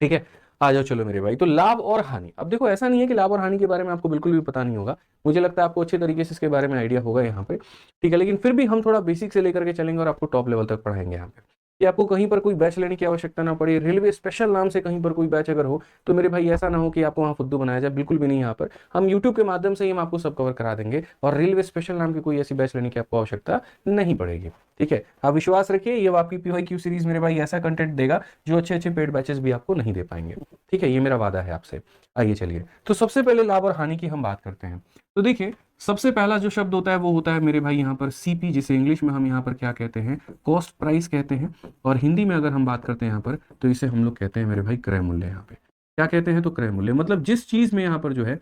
ठीक है, आ जाओ चलो मेरे भाई। तो लाभ और हानि, अब देखो ऐसा नहीं है कि लाभ और हानि के बारे में आपको बिल्कुल भी पता नहीं होगा, मुझे लगता है आपको अच्छे तरीके से इसके बारे में आइडिया होगा यहाँ पे। ठीक है, लेकिन फिर भी हम थोड़ा बेसिक से लेकर के चलेंगे और आपको टॉप लेवल तक पढ़ाएंगे यहाँ पे, कि आपको कहीं पर कोई बैच लेने की आवश्यकता ना पड़े। रेलवे स्पेशल नाम से कहीं पर कोई बैच अगर हो तो मेरे भाई ऐसा ना हो कि आपको वहाँ फुद्दू बनाया जाए, बिल्कुल भी नहीं। यहाँ पर हम यूट्यूब के माध्यम से ही हम आपको सब कवर करा देंगे, और रेलवे स्पेशल नाम की कोई ऐसी बैच लेने की आपको आवश्यकता नहीं पड़ेगी। ठीक है, आप विश्वास रखिए, ये आपकी PYQ सीरीज मेरे भाई ऐसा कंटेंट देगा जो अच्छे अच्छे पेड बैचेस भी आपको नहीं दे पाएंगे। ठीक है, ये मेरा वादा है आपसे। आइए चलिए, तो सबसे पहले लाभ और हानि की हम बात करते हैं। तो देखिए, सबसे पहला जो शब्द होता है वो होता है मेरे भाई यहाँ पर CP, जिसे इंग्लिश में हम यहाँ पर क्या कहते हैं, कॉस्ट प्राइस कहते हैं। और हिंदी में अगर हम बात करते हैं यहाँ पर, तो इसे हम लोग कहते हैं मेरे भाई क्रय मूल्य। यहाँ पे क्या कहते हैं, तो क्रय मूल्य, मतलब जिस चीज में यहाँ पर जो है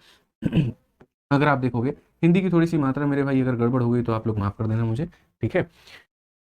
अगर आप देखोगे, हिंदी की थोड़ी सी मात्रा मेरे भाई अगर गड़बड़ हो गई तो आप लोग माफ कर देना मुझे। ठीक है,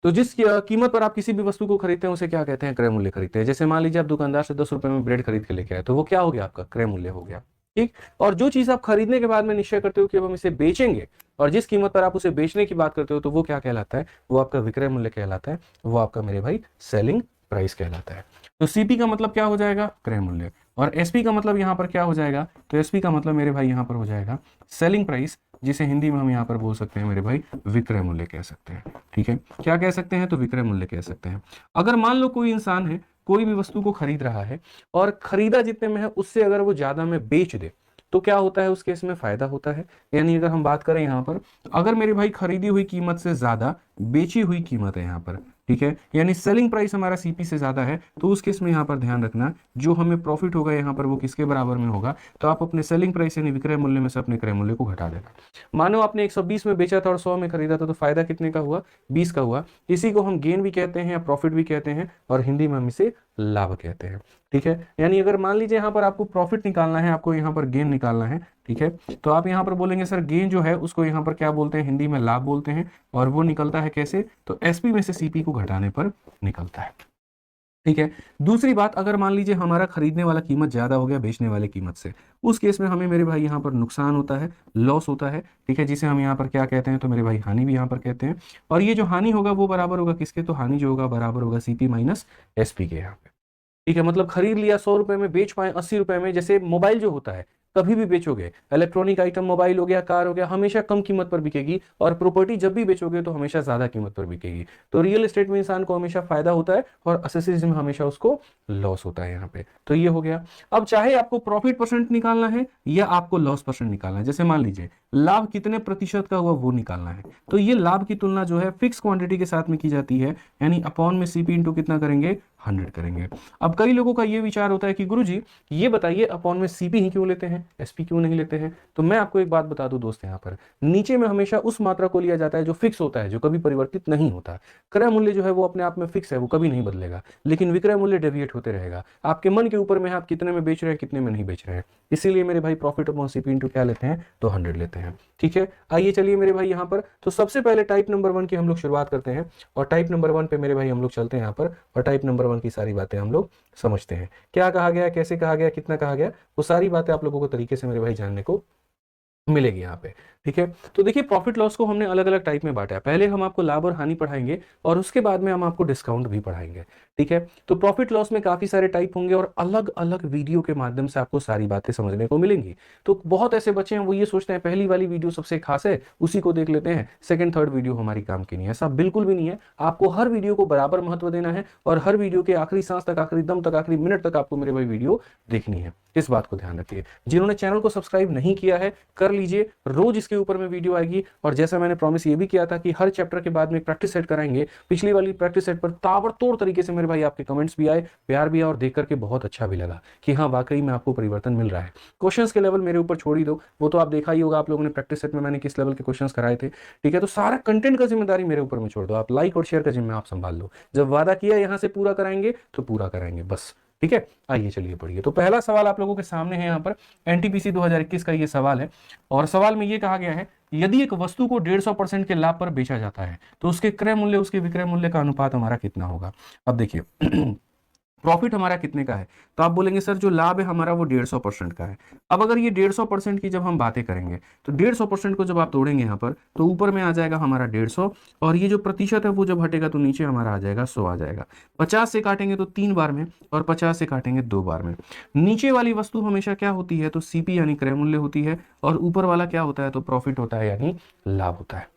तो जिस कीमत पर आप किसी भी वस्तु को खरीदते हैं उसे क्या कहते हैं, क्रय मूल्य खरीदते हैं। जैसे मान लीजिए आप दुकानदार से 10 रुपए में ब्रेड खरीद के लेके आए, तो वो क्या हो गया, आपका क्रय मूल्य हो गया। ठीक, और जो चीज आप खरीदने के बाद में निश्चय करते हो कि अब हम इसे बेचेंगे, और जिस कीमत पर आप उसे बेचने की बात करते हो, तो वो क्या कहलाता है, वो आपका विक्रय मूल्य कहलाता है, वो आपका मेरे भाई सेलिंग प्राइस कहलाता है। तो CP का मतलब क्या हो जाएगा, क्रय मूल्य। और SP का मतलब यहाँ पर क्या हो जाएगा, तो SP का मतलब मेरे भाई यहाँ पर हो जाएगा सेलिंग प्राइस, जिसे हिंदी में हम यहाँ पर बोल सकते हैं मेरे भाई विक्रय मूल्य कह सकते हैं। ठीक है, क्या कह सकते हैं, तो विक्रय मूल्य कह सकते हैं। अगर मान लो कोई इंसान है, कोई भी वस्तु को खरीद रहा है, और खरीदा जितने में है उससे अगर वो ज्यादा में बेच दे, तो क्या होता है, उस केस में फायदा होता है। यानी अगर हम बात करें यहाँ पर, अगर मेरे भाई खरीदी हुई कीमत से ज्यादा बेची हुई कीमत है यहाँ पर, ठीक है, यानी सेलिंग प्राइस हमारा CP से ज्यादा है, तो उस केस में यहाँ पर ध्यान रखना, जो हमें प्रॉफिट होगा यहाँ पर वो किसके बराबर में होगा, तो आप अपने सेलिंग प्राइस यानी विक्रय मूल्य में से अपने क्रय मूल्य को घटा देना। मानो आपने 120 में बेचा था और 100 में खरीदा था, तो फायदा कितने का हुआ, 20 का हुआ। इसी को हम गेन भी कहते हैं या प्रॉफिट भी कहते हैं, और हिंदी में हम इसे लाभ कहते हैं। ठीक है, यानी अगर मान लीजिए यहाँ पर आपको प्रॉफिट निकालना है, आपको यहाँ पर गेन निकालना है, ठीक है, तो आप यहाँ पर बोलेंगे सर गेन जो है उसको यहाँ पर क्या बोलते हैं, हिंदी में लाभ बोलते हैं। और वो निकलता है कैसे, तो SP में से CP को घटाने पर निकलता है। ठीक है, दूसरी बात, अगर मान लीजिए हमारा खरीदने वाला कीमत ज्यादा हो गया बेचने वाले कीमत से, उस केस में हमें मेरे भाई यहाँ पर नुकसान होता है, लॉस होता है। ठीक है, जिसे हम यहाँ पर क्या कहते हैं, तो मेरे भाई हानि भी यहाँ पर कहते हैं। और ये जो हानि होगा वो बराबर होगा किसके, तो हानि जो होगा बराबर होगा CP माइनस SP के यहाँ पे। ठीक है, मतलब खरीद लिया 100 रुपए में, बेच पाए 80 रुपए में। जैसे मोबाइल जो होता है, कभी भी बेचोगे, इलेक्ट्रॉनिक आइटम मोबाइल हो गया, कार हो गया, हमेशा कम कीमत पर बिकेगी। और प्रॉपर्टी जब भी बेचोगे तो हमेशा ज्यादा कीमत पर बिकेगी। तो रियल एस्टेट में इंसान को हमेशा फायदा होता है, और एसेसरीज में हमेशा उसको लॉस होता है यहाँ पे। तो ये हो गया। अब चाहे आपको प्रॉफिट परसेंट निकालना है या आपको लॉस परसेंट निकालना है, जैसे मान लीजिए लाभ कितने प्रतिशत का हुआ वो निकालना है, तो ये लाभ की तुलना जो है फिक्स क्वांटिटी के साथ में की जाती है, यानी अपॉन में CP इंटू कितना करेंगे, 100 करेंगे। अब कई लोगों का ये विचार होता है कि गुरुजी ये बताइए अपॉन में CP ही क्यों लेते हैं, SP क्यों नहीं लेते हैं। तो मैं आपको एक बात बता दूं दोस्त, यहाँ पर नीचे में हमेशा उस मात्रा को लिया जाता है जो फिक्स होता है, जो कभी परिवर्तित नहीं होता। क्रय मूल्य जो है वो अपने आप में फिक्स है, वो कभी नहीं बदलेगा, लेकिन विक्रय मूल्य डेविएट होते रहेगा। आपके मन के ऊपर में है, आप कितने में बेच रहे हैं, कितने में नहीं बेच रहे हैं। इसीलिए मेरे भाई प्रॉफिट अपॉन CP इंटू क्या लेते हैं, तो 100 लेते हैं। ठीक है, आइए चलिए मेरे भाई यहाँ पर, तो सबसे पहले टाइप नंबर 1 की हम लोग शुरुआत करते हैं, और टाइप नंबर 1 पे मेरे भाई हम लोग चलते हैं यहाँ पर, और टाइप नंबर 1 की सारी बातें हम लोग समझते हैं। क्या कहा गया, कैसे कहा गया, कितना कहा गया, वो सारी बातें आप लोगों को तरीके से मेरे भाई जानने को मिलेगी यहाँ पे। ठीक है, तो देखिए प्रॉफिट लॉस को हमने अलग अलग टाइप में बांटा है। पहले हम आपको लाभ और हानि पढ़ाएंगे, और उसके बाद में हम आपको डिस्काउंट भी पढ़ाएंगे। ठीक है, तो प्रॉफिट लॉस में काफी सारे टाइप होंगे, और अलग अलग वीडियो के माध्यम से आपको सारी बातें समझने को मिलेंगी। तो बहुत ऐसे बच्चे हैं वो ये सोचते हैं पहली वाली वीडियो सबसे खास है, उसी को देख लेते हैं, सेकंड थर्ड वीडियो हमारी काम की नहीं है। ऐसा बिल्कुल भी नहीं है, आपको हर वीडियो को बराबर महत्व देना है, और हर वीडियो के आखिरी सांस तक, आखिरी दम तक, आखिरी मिनट तक आपको मेरे भाई वीडियो देखनी है। इस बात को ध्यान रखिए। जिन्होंने चैनल को सब्सक्राइब नहीं किया है कर लीजिए, रोज इसके ऊपर में वीडियो आएगी। और जैसा मैंने प्रॉमिस ये भी किया था कि हर चैप्टर के बाद में एक प्रैक्टिस सेट कराएंगे, पिछली वाली प्रैक्टिस सेट पर ताबड़तोड़ तरीके से मेरे भाई आपके कमेंट्स भी आए, प्यार भी आया, और देख करके बहुत अच्छा भी लगा कि हाँ वाकई में आपको परिवर्तन मिल रहा है। क्वेश्चंस के लेवल मेरे ऊपर छोड़ ही दो, वो तो आप देखा ही होगा आप लोगों ने प्रैक्टिस सेट में मैंने किस लेवल के क्वेश्चंस कराए थे। ठीक है, तो सारा कंटेंट का जिम्मेदारी मेरे ऊपर में छोड़ दो, आप लाइक और शेयर का जिम्मेदारी आप संभाल लो। जब वादा किया यहाँ से पूरा कराएंगे तो पूरा कराएंगे बस। ठीक है, आइए चलिए पढ़िए। तो पहला सवाल आप लोगों के सामने है यहाँ पर, NTPC 2021 का ये सवाल है, और सवाल में ये कहा गया है, यदि एक वस्तु को 150% के लाभ पर बेचा जाता है तो उसके क्रय मूल्य उसके विक्रय मूल्य का अनुपात हमारा कितना होगा। अब देखिए प्रॉफिट हमारा कितने का है, तो आप बोलेंगे सर जो लाभ है हमारा वो 150% का है। अब अगर ये 150% की जब हम बातें करेंगे तो 150% को जब आप तोड़ेंगे यहाँ पर तो ऊपर में आ जाएगा हमारा 150, और ये जो प्रतिशत है वो जब हटेगा तो नीचे हमारा आ जाएगा 100 आ जाएगा। 50 से काटेंगे तो 3 बार में, और 50 से काटेंगे 2 बार में। नीचे वाली वस्तु हमेशा क्या होती है, तो सीपी यानी क्रय मूल्य होती है, और ऊपर वाला क्या होता है, तो प्रॉफिट होता है यानी लाभ होता है।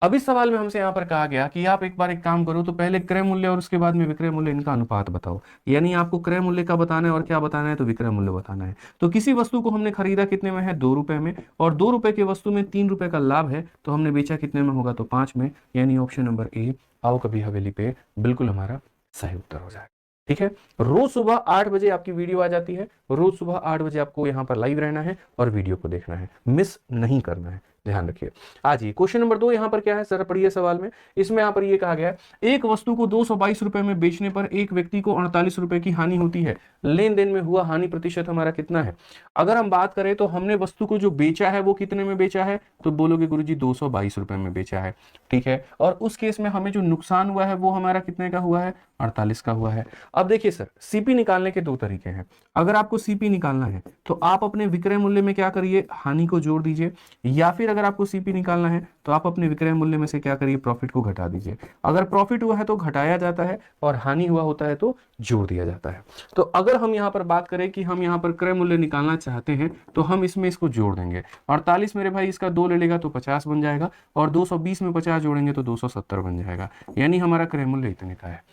अब इस सवाल में हमसे यहाँ पर कहा गया कि आप एक बार एक काम करो, तो पहले क्रय मूल्य और उसके बाद में विक्रय मूल्य, इनका अनुपात बताओ। यानी आपको क्रय मूल्य का बताना है और क्या बताना है, तो विक्रय मूल्य बताना है। तो किसी वस्तु को हमने खरीदा कितने में है, 2 रुपए में, और 2 रुपए की वस्तु में 3 रुपए का लाभ है, तो हमने बेचा कितने में होगा, तो 5 में। यानी ऑप्शन नंबर ए आओ कभी हवेली पे बिल्कुल हमारा सही उत्तर हो जाएगा। ठीक है, रोज सुबह 8 बजे आपकी वीडियो आ जाती है, रोज सुबह 8 बजे आपको यहाँ पर लाइव रहना है और वीडियो को देखना है, मिस नहीं करना है, ध्यान रखिए। आज ही क्वेश्चन नंबर 2 यहाँ पर क्या है, सर पढ़िए सवाल में। इसमें यहाँ पर ये कहा गया है, एक वस्तु को 222 रुपए में बेचने पर एक व्यक्ति को 48 रुपए की हानि होती है, लेन देन में हुआ हानि प्रतिशत हमारा कितना है। अगर हम बात करें तो हमने वस्तु को जो बेचा है वो कितने में बेचा है, तो बोलोगे गुरुजी 222 रुपए में बेचा है। ठीक है, और उस केस में हमें जो नुकसान हुआ है वो हमारा कितने का हुआ है, 48 का हुआ है। अब देखिए सर, सीपी निकालने के 2 तरीके हैं। अगर आपको सीपी निकालना है तो आप अपने विक्रय मूल्य में क्या करिए, हानि को जोड़ दीजिए, या फिर अगर आपको सीपी निकालना है तो आप अपने विक्रय मूल्य में से क्या करिए, प्रॉफिट को घटा दीजिए। अगर प्रॉफिट हुआ है तो घटाया जाता है, और हानि हुआ होता है तो जोड़ दिया जाता है। तो अगर हम यहाँ पर बात करें कि हम यहाँ पर क्रय मूल्य निकालना चाहते हैं तो हम इसमें इसको जोड़ देंगे। 48 मेरे भाई इसका 2 ले लेगा तो 50 बन जाएगा, और 220 में 50 जोड़ेंगे तो 270 बन जाएगा। यानी हमारा क्रय मूल्य इतने का है।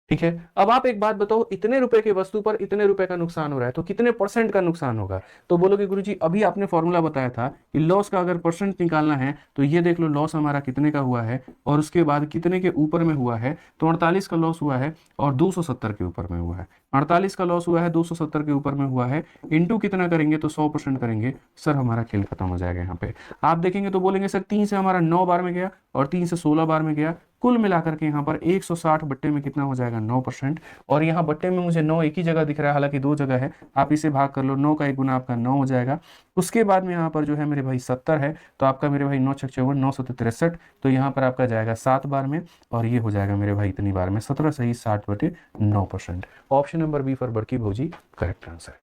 ठीक है, अब आप एक बात बताओ, इतने रुपए की वस्तु पर इतने रुपए का नुकसान हो रहा है तो कितने परसेंट का नुकसान होगा। तो बोलोगे गुरुजी अभी आपने फॉर्मूला बताया था कि लॉस का अगर परसेंट निकालना है तो ये देख लो लॉस हमारा कितने का हुआ है, और उसके बाद कितने के ऊपर में हुआ है, तो 48 का लॉस हुआ है और 270 के ऊपर में हुआ है। 48 का लॉस हुआ है, 270 के ऊपर में हुआ है, इंटू कितना करेंगे, तो 100% करेंगे। सर हमारा खेल खत्म हो जाएगा। यहाँ पे आप देखेंगे तो बोलेंगे सर 3 से हमारा 9 बार में गया और 3 से 16 बार में गया, कुल मिलाकर के यहाँ पर 160 बट्टे में कितना हो जाएगा, 9%। और यहाँ बट्टे में मुझे 9 एक ही जगह दिख रहा है, हालांकि 2 जगह है, आप इसे भाग कर लो, 9 का 1 गुना आपका 9 हो जाएगा। उसके बाद में यहाँ पर जो है मेरे भाई 70 है, तो आपका मेरे भाई 9 छक 54, 9 7 63, तो यहाँ पर आपका जाएगा 7 बार में, और ये हो जाएगा मेरे भाई इतनी बार में 17 सही 60/9%। ऑप्शन नंबर बी फॉर बड़की भौजी करेक्ट आंसर।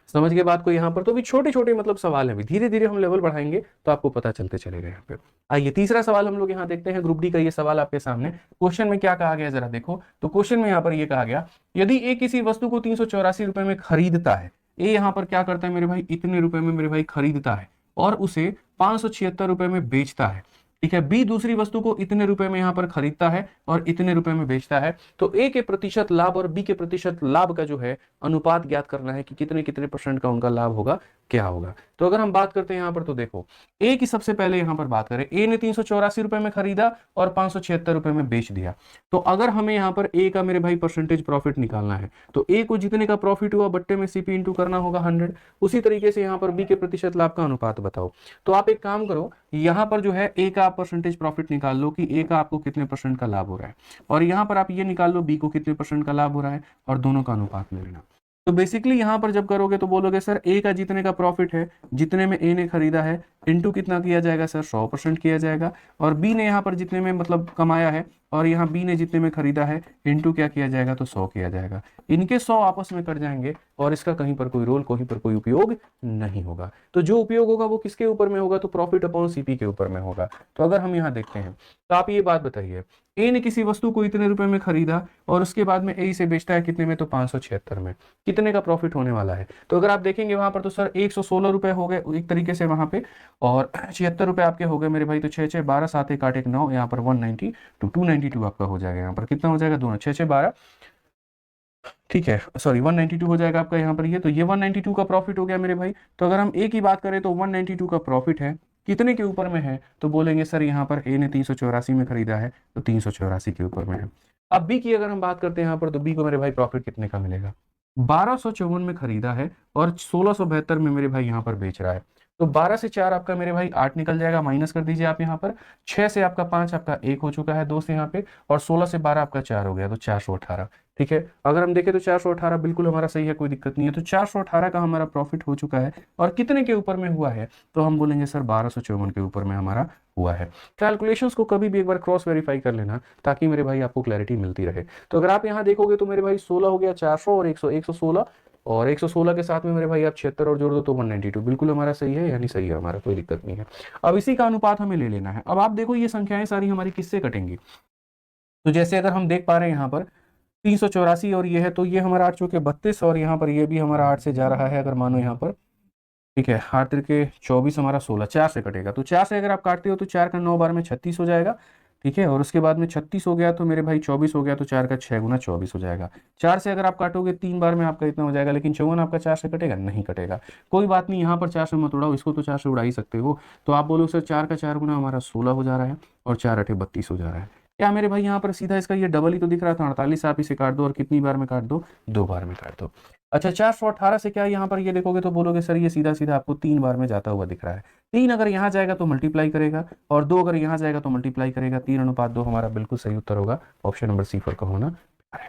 समझ गए बात को यहाँ पर। तो भी छोटे छोटे मतलब सवाल है, धीरे धीरे हम लेवल बढ़ाएंगे तो आपको पता चलते चलेगा यहाँ पे। आइए तीसरा सवाल हम लोग यहाँ देखते हैं, ग्रुप डी का ये सवाल आपके सामने। क्वेश्चन में क्या कहा गया जरा देखो, तो क्वेश्चन में यहाँ पर ये कहा गया, यदि ए किसी वस्तु को 384 रुपए में खरीदता है, ए यहाँ पर क्या करता है मेरे भाई, इतने रुपए में मेरे भाई खरीदता है और उसे 576 रुपए में बेचता है। ठीक है, बी दूसरी वस्तु को इतने रुपए में यहाँ पर खरीदता है और इतने रुपए में बेचता है, तो ए के प्रतिशत लाभ और बी के प्रतिशत लाभ का जो है अनुपात ज्ञात करना है कि कितने कितने परसेंट का उनका लाभ होगा, क्या होगा। तो अगर हम बात करते हैं यहाँ पर, तो देखो ए की सबसे पहले यहाँ पर बात करें, ए ने 384 रुपए में खरीदा और 576 रुपए में बेच दिया। तो अगर हमें यहाँ पर ए का मेरे भाई परसेंटेज प्रॉफिट निकालना है तो ए को जितने का प्रॉफिट हुआ बट्टे में सीपी इंटू करना होगा 100। उसी तरीके से यहाँ पर बी के प्रतिशत लाभ का अनुपात बताओ। तो आप एक काम करो, यहाँ पर जो है ए का आप परसेंटेज प्रॉफिट निकाल लो कि ए का आपको कितने परसेंट का लाभ हो रहा है, और यहाँ पर आप ये निकाल लो बी को कितने परसेंट का लाभ हो रहा है, और दोनों का अनुपात ले लेना। तो बेसिकली यहाँ पर जब करोगे तो बोलोगे सर ए का जितने का प्रॉफिट है, जितने में ए ने खरीदा है, इनटू कितना किया जाएगा सर, 100% किया जाएगा, और बी ने यहाँ पर जितने में मतलब कमाया है और यहाँ बी ने जितने में खरीदा है, इनटू क्या किया जाएगा, तो 100 किया जाएगा। इनके 100 आपस में कट जाएंगे और इसका कहीं पर कोई रोल, कहीं पर कोई उपयोग नहीं होगा। तो जो उपयोग होगा वो किसके ऊपर में होगा, तो प्रॉफिट अपॉन सीपी के ऊपर में होगा। तो अगर हम यहाँ देखते हैं तो आप ये बात बताइए, ए ने किसी वस्तु को इतने रुपए में खरीदा और उसके बाद में ए इसे बेचता है कितने में, तो 576 में, कितने का प्रॉफिट होने वाला है। तो अगर आप देखेंगे वहां पर तो सर 116 रुपए हो गए एक तरीके से वहां पे, और 76 रुपए आपके हो गए मेरे भाई, तो 6 6 12 7 1 8 1 9, यहाँ पर 190 to 292 आपका हो जाएगा। यहाँ पर कितना हो जाएगा, दोनों 6 6 12, ठीक है सॉरी 192 हो जाएगा आपका यहाँ पर ये। तो ये 192 का प्रॉफिट हो गया मेरे भाई। तो अगर हम ए की बात करें तो 192 का प्रॉफिट है, कितने के ऊपर में है, तो बोलेंगे सर यहाँ पर ए ने 384 में खरीदा है तो 384 के ऊपर में है। अब बी की अगर हम बात करते हैं यहाँ पर, तो बी को मेरे भाई प्रॉफिट कितने का मिलेगा, 1254 में खरीदा है और 1672 में मेरे भाई यहाँ पर बेच रहा है। तो 12 से 4 आपका मेरे भाई 8 निकल जाएगा, माइनस कर दीजिए आप यहाँ पर। 6 से आपका 5 आपका 1 हो चुका है दोस्त यहाँ पे, और 16 से 12 आपका 4 हो गया, तो 418। ठीक है, अगर हम देखें तो 418 बिल्कुल हमारा सही है, कोई दिक्कत नहीं है। तो 418 का हमारा प्रॉफिट हो चुका है, और कितने के ऊपर में हुआ है, तो हम बोलेंगे सर 1254 के ऊपर में हमारा हुआ है। कैलकुलेशंस को कभी भी एक बार क्रॉस वेरीफाई कर लेना, ताकि मेरे भाई आपको क्लैरिटी मिलती रहे। तो अगर आप यहाँ देखोगे तो मेरे भाई 16 हो गया, 400 और 100, 116, और 116 के साथ में मेरे भाई आप 76 और जोड़ दो तो 192, बिल्कुल हमारा सही है, यानी सही है हमारा, कोई दिक्कत नहीं है। अब इसी का अनुपात हमें ले लेना है। अब आप देखो ये संख्याएं सारी हमारी किससे कटेंगी, तो जैसे अगर हम देख पा रहे हैं यहाँ पर 384 और ये है, तो ये हमारा 8 चौके 32, और यहाँ पर ये भी हमारा 8 से जा रहा है, अगर मानो यहाँ पर, ठीक है, 8 तिरके 24, हमारा 16, 4 से कटेगा। तो 4 से अगर आप काटते हो तो 4 का 9 बार में 36 हो जाएगा। ठीक है, और उसके बाद में 36 हो गया तो मेरे भाई 24 हो गया, तो 4 का 6 गुना 24 हो जाएगा। 4 से अगर आप काटोगे 3 बार में आपका इतना हो जाएगा, लेकिन 54 आपका 4 से कटेगा, नहीं कटेगा। कोई बात नहीं, यहाँ पर 4 से मत उड़ाओ, इसको तो 4 से उड़ा ही सकते हो। तो आप बोलो सर 4 का 4 गुना हमारा 16 हो जा रहा है, और 4 अठे 32 हो जा रहा है। क्या मेरे भाई यहाँ पर सीधा इसका ये डबल ही तो दिख रहा था, 48, आप इसे काट दो, और कितनी बार में काट दो, 2 बार में काट दो। अच्छा, 418 से क्या यहाँ पर ये देखोगे तो बोलोगे सर ये सीधा सीधा आपको 3 बार में जाता हुआ दिख रहा है। 3 अगर यहाँ जाएगा तो मल्टीप्लाई करेगा, और 2 अगर यहाँ जाएगा तो मल्टीप्लाई करेगा। 3:2 हमारा बिल्कुल सही उत्तर होगा, ऑप्शन नंबर C4 का होना है।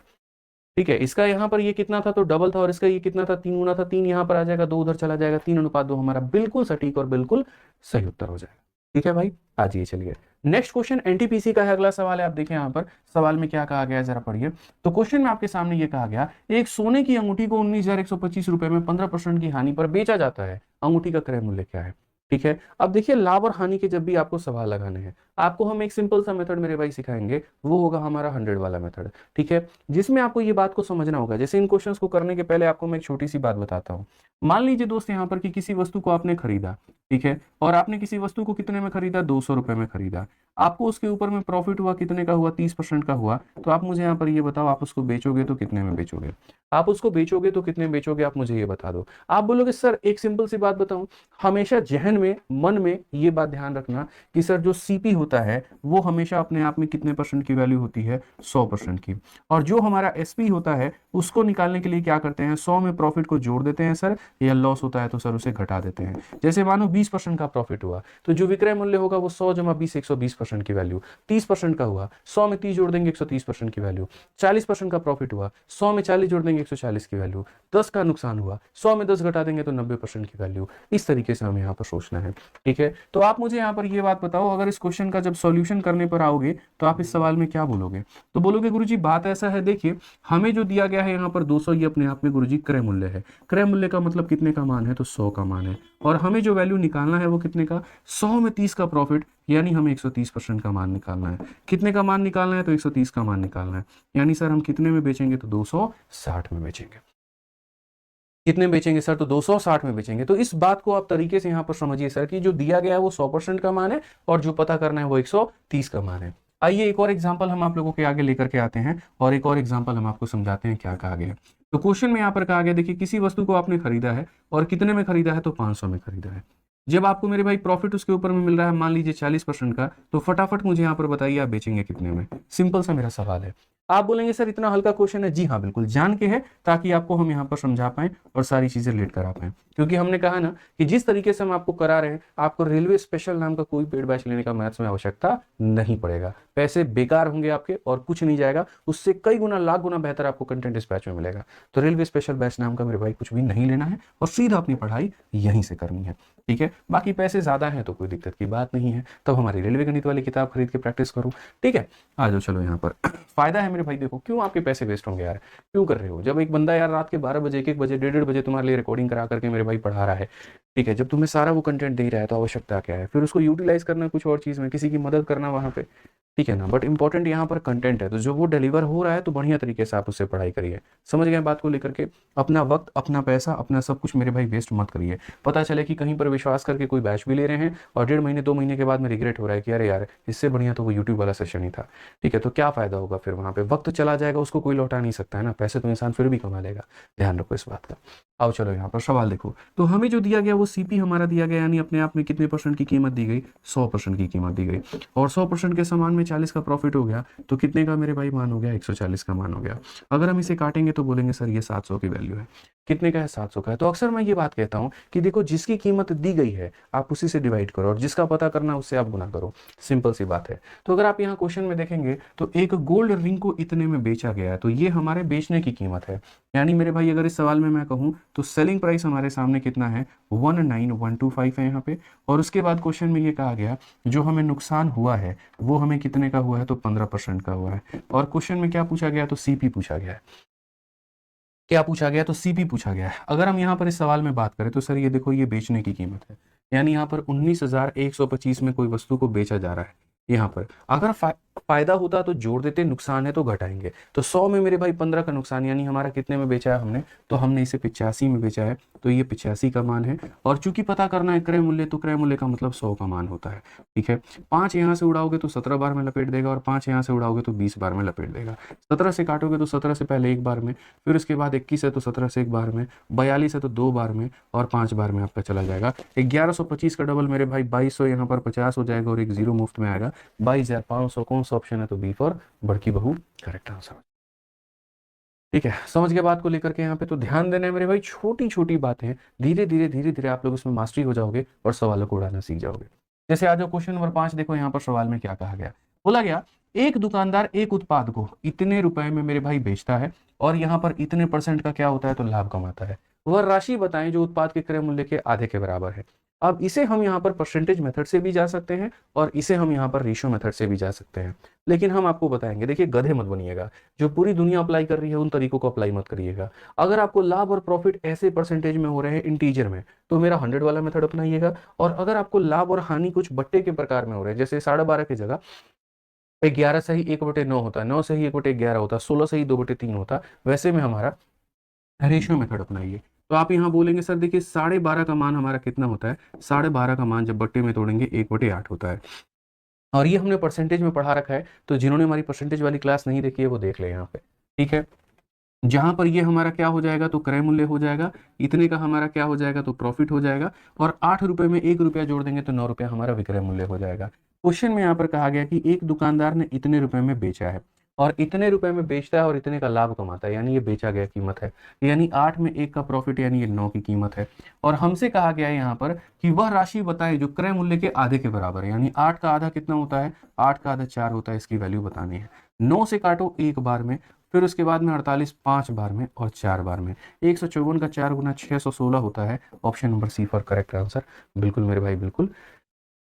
ठीक है, इसका यहाँ पर ये कितना था, तो डबल था, और इसका ये कितना था, 3 गुना था। 3 यहाँ पर आ जाएगा, 2 उधर चला जाएगा, 3:2 हमारा बिल्कुल सटीक और बिल्कुल सही उत्तर हो जाएगा। ठीक है भाई, आ जाइए चलिए। नेक्स्ट क्वेश्चन एनटीपीसी का है, अगला सवाल है। आप देखें यहाँ पर सवाल में क्या कहा गया है, जरा पढ़िए। तो क्वेश्चन में आपके सामने ये कहा गया, एक सोने की अंगूठी को 19,125 रुपए में 15% की हानि पर बेचा जाता है, अंगूठी का क्रय मूल्य क्या है। ठीक है, अब देखिए लाभ और हानि के जब भी आपको सवाल लगाने हैं, आपको हम एक सिंपल सा मेथड मेरे भाई सिखाएंगे, वो होगा हमारा 100 वाला मेथड। ठीक है, जिसमें आपको ये बात को समझना होगा। जैसे इन क्वेश्चंस को करने के पहले आपको मैं एक छोटी सी बात बताता हूँ। मान लीजिए दोस्त यहाँ पर कि किसी वस्तु को आपने खरीदा, ठीक है, और आपने किसी वस्तु को कितने में खरीदा, 200 रुपए में खरीदा। आपको उसके ऊपर में प्रॉफिट हुआ, कितने का हुआ, 30% का हुआ। तो आप मुझे यहाँ पर ये बताओ, आप उसको बेचोगे तो कितने में बेचोगे, आप उसको बेचोगे तो कितने में बेचोगे, आप मुझे ये बता दो। आप बोलोगे सर एक सिंपल सी बात बताऊं, हमेशा जहन में, मन में ये बात ध्यान रखना कि सर जो सीपी होता है वो हमेशा अपने आप में कितने परसेंट की वैल्यू होती है, 100% की। और जो हमारा एसपी होता है उसको निकालने के लिए क्या करते हैं, 100 में प्रॉफिट को जोड़ देते हैं सर, या लॉस होता है तो सर उसे घटा देते हैं। जैसे मानो 20% का प्रॉफिट हुआ, तो जो विक्रय मूल्य होगा वो 100 जमा 20, 120% की वैल्यू। 30% का हुआ, 100 में 30 जोड़ देंगे, 130% की वैल्यू। 40% का प्रॉफिट हुआ, 100 में 40 जोड़ देंगे, 140 की वैल्यू। 10 का नुकसान हुआ, 100 में 10 घटा देंगे तो 90% की वैल्यू। इस तरीके से हमें यहाँ पर सोचना है। ठीक है, तो आप मुझे यहाँ पर ये बात बताओ, अगर इस क्वेश्चन का जब सॉल्यूशन करने पर आओगे तो आप इस सवाल में क्या बोलोगे। तो बोलोगे गुरुजी बात ऐसा है, देखिए हमें जो दिया गया है यहाँ पर 200, ये अपने आप में गुरुजी क्रय मूल्य है। क्रय मूल्य का मतलब कितने का मान है, तो 100 का मान है। और हमें जो वैल्यू निकालना है वो कितने का, 100 में 30 का प्रॉफिट, यानी हमें 130% का मान निकालना है। कितने का मान निकालना है, तो 130 का मान निकालना है। यानी सर हम कितने में बेचेंगे, तो 260 में बेचेंगे। कितने बेचेंगे सर, तो 260 में बेचेंगे। तो इस बात को आप तरीके से यहाँ पर समझिए सर, कि जो दिया गया है वो 100% का मान है, और जो पता करना है वो 130 का मान है। आइए एक और एग्जांपल हम आप लोगों के आगे लेकर के आते हैं, और एक और एग्जांपल हम आपको समझाते हैं क्या कहा गया। तो क्वेश्चन में यहाँ पर कहा गया, देखिए किसी वस्तु को आपने खरीदा है, और कितने में खरीदा है, तो 500 में खरीदा है। जब आपको मेरे भाई प्रॉफिट उसके ऊपर में मिल रहा है, मान लीजिए 40% का, तो फटाफट मुझे यहाँ पर बताइए आप बेचेंगे कितने में। सिंपल सा मेरा सवाल है। आप बोलेंगे सर इतना हल्का क्वेश्चन है, जी हाँ बिल्कुल जान के है, ताकि आपको हम यहाँ पर समझा पाएं और सारी चीजें रिलेट करा पाएं। क्योंकि हमने कहा ना कि जिस तरीके से हम आपको करा रहे हैं, आपको रेलवे स्पेशल नाम का कोई पेड बैच लेने का मैथ्स में आवश्यकता नहीं पड़ेगा। पैसे बेकार होंगे आपके और कुछ नहीं जाएगा, उससे कई गुना लाख गुना बेहतर आपको कंटेंट इस बैच में मिलेगा। तो रेलवे स्पेशल बैच नाम का मेरे भाई कुछ भी नहीं लेना है, और सीधा अपनी पढ़ाई यहीं से करनी है। ठीक है, बाकी पैसे ज्यादा हैं तो कोई दिक्कत की बात नहीं है, तब हमारी रेलवे गणित वाली किताब खरीद के प्रैक्टिस करो। ठीक है, आ जाओ चलो यहाँ पर। फायदा है मेरे भाई, देखो क्यों आपके पैसे वेस्ट होंगे यार, क्यों कर रहे हो। जब एक बंदा यार रात के 12 बजे, 1 बजे, 1:30 बजे तुम्हारे लिए रिकॉर्डिंग करा करके मेरे भाई पढ़ा रहा है, ठीक है, जब तुम्हें सारा वो कंटेंट दे रहा है, तो आवश्यकता क्या है फिर उसको यूटिलाइज करना कुछ और चीज में, किसी की मदद करना वहां पे। ठीक है ना, बट इंपॉर्टेंट यहाँ पर कंटेंट है, तो जो वो डिलीवर हो रहा है तो बढ़िया तरीके से आप उससे पढ़ाई करिए। समझ गए बात को लेकर के। अपना वक्त, अपना पैसा, अपना सब कुछ मेरे भाई वेस्ट मत करिए। पता चले कि कहीं पर विश्वास करके कोई बैच भी ले रहे हैं, और 1.5 महीने 2 महीने के बाद में रिग्रेट हो रहा है कि अरे यार इससे बढ़िया तो वो यूट्यूब वाला सेशन ही था। ठीक है, तो क्या फायदा होगा फिर, वहां पे वक्त चला जाएगा, उसको कोई लौटा नहीं सकता है ना, पैसे तो इंसान फिर भी कमा लेगा। ध्यान रखो इस बात का। आओ चलो यहाँ पर सवाल देखो। तो हमें जो दिया गया वो सीपी हमारा दिया गया, यानी अपने आप में कितने परसेंट की कीमत दी गई, 100% की कीमत दी गई। और 100% के समान में 40 का प्रॉफिट हो गया, तो कितने का मेरे भाई मान हो गया, 140 का मान हो गया। अगर हम इसे काटेंगे तो बोलेंगे सर ये 700 की वैल्यू है। कितने का है, 700 का है। तो अक्सर मैं ये बात कहता हूं कि देखो जिसकी कीमत दी गई है आप उसी से डिवाइड करो और जिसका पता करना है उससे आप गुना करो, सिंपल सी बात है। तो अगर आप यहाँ क्वेश्चन में देखेंगे तो एक गोल्ड रिंग को इतने में बेचा गया है, तो ये हमारे बेचने की कीमत है। यानी मेरे भाई अगर इस सवाल में मैं कहूँ तो सेलिंग प्राइस हमारे सामने कितना है, 19125 है यहाँ पे। और उसके बाद क्वेश्चन में ये कहा गया जो हमें नुकसान हुआ है वो हमें कितने का हुआ है, तो 15% का हुआ है। और क्वेश्चन में क्या पूछा गया, तो सीपी पूछा गया है। क्या पूछा गया, तो सीपी पूछा गया है। अगर हम यहाँ पर इस सवाल में बात करें तो सर ये देखो ये बेचने की कीमत है, यानी यहाँ पर 19,125 में कोई वस्तु को बेचा जा रहा है। यहाँ पर अगर फायदा होता तो जोड़ देते, नुकसान है तो घटाएंगे। तो 100 में मेरे भाई 15 का नुकसान, यानी हमारा कितने में बेचा है हमने, तो हमने इसे 85 में बेचा है, तो ये 85 का मान है। और चूंकि पता करना है क्रय मूल्य, तो क्रय मूल्य का मतलब 100 का मान होता है। ठीक है, 5 यहाँ से उड़ाओगे तो 17 बार में लपेट देगा और 5 यहाँ से उड़ाओगे तो 20 बार में लपेट देगा। 17 से काटोगे तो 17 से पहले एक बार में, फिर उसके बाद 21 है तो 17 से एक बार में, 42 है तो 2 बार में, और 5 बार में आपका चला जाएगा। 1125 का डबल मेरे भाई 2200, यहाँ पर 50 हो जाएगा और एक जीरो मुफ्त में आएगा, 22,500। कौन सा ऑप्शन है, तो बी फॉर बड़की बहू करेक्ट आंसर। ठीक है, समझ गए बात को लेकर के यहाँ पे। तो ध्यान देना है मेरे भाई, छोटी छोटी बातें, धीरे धीरे धीरे धीरे आप लोग उसमें मास्टरी हो जाओगे और सवालों को उड़ाना सीख जाओगे। जैसे आ जाओ क्वेश्चन नंबर 5, देखो यहाँ पर सवाल में क्या कहा गया। बोला गया एक दुकानदार एक उत्पाद को इतने रुपए में मेरे भाई बेचता है और यहाँ पर इतने % का क्या होता है, तो लाभ कमाता है। वह राशि बताएं जो उत्पाद के क्रय मूल्य के आधे के बराबर है। अब इसे हम यहाँ पर परसेंटेज मेथड से भी जा सकते हैं और इसे हम यहाँ पर रेशियो मेथड से भी जा सकते हैं, लेकिन हम आपको बताएंगे। देखिए गधे मत बनिएगा, जो पूरी दुनिया अप्लाई कर रही है उन तरीकों को अप्लाई मत करिएगा। अगर आपको लाभ और प्रॉफिट ऐसे परसेंटेज में हो रहे हैं इंटीजर में, तो मेरा 100 वाला मेथड अपनाइएगा। और अगर आपको लाभ और हानि कुछ बट्टे के प्रकार में हो रहे हैं, जैसे 12.5 की जगह 11 से ही 1/9 होता है, 9 से ही 1/11 होता है, 16 से ही 2/3 होता है, वैसे में हमारा रेशियो मेथड अपनाइए। तो आप यहाँ बोलेंगे सर देखिए 12.5 का मान हमारा कितना होता है, 12.5 का मान जब बट्टे में तोड़ेंगे 1/8 होता है। और ये हमने परसेंटेज में पढ़ा रखा है, तो जिन्होंने हमारी परसेंटेज वाली क्लास नहीं देखी है वो देख ले यहाँ पे। ठीक है, जहां पर ये हमारा क्या हो जाएगा, तो क्रय मूल्य हो जाएगा, इतने का हमारा क्या हो जाएगा, तो प्रॉफिट हो जाएगा। और 8 रुपए में 1 रुपया जोड़ देंगे तो 9 रुपया हमारा विक्रय मूल्य हो जाएगा। क्वेश्चन में यहाँ पर कहा गया कि एक दुकानदार ने इतने रुपए में बेचा है और इतने रुपए में बेचता है और इतने का लाभ कमाता है, यानी ये बेचा गया कीमत है। यानी 8 में 1 का प्रॉफिट, यानी ये 9 की कीमत है। और हमसे कहा गया है यहाँ पर कि वह राशि बताए जो क्रय मूल्य के आधे के बराबर है, यानी 8 का आधा कितना होता है, 8 का आधा 4 होता है, इसकी वैल्यू बतानी है। 9 से काटो 1 बार में, फिर उसके बाद में 48 5 बार में और 4 बार में। 154 का 4 गुना 616 होता है। Option number C for correct answer. बिल्कुल मेरे भाई, बिल्कुल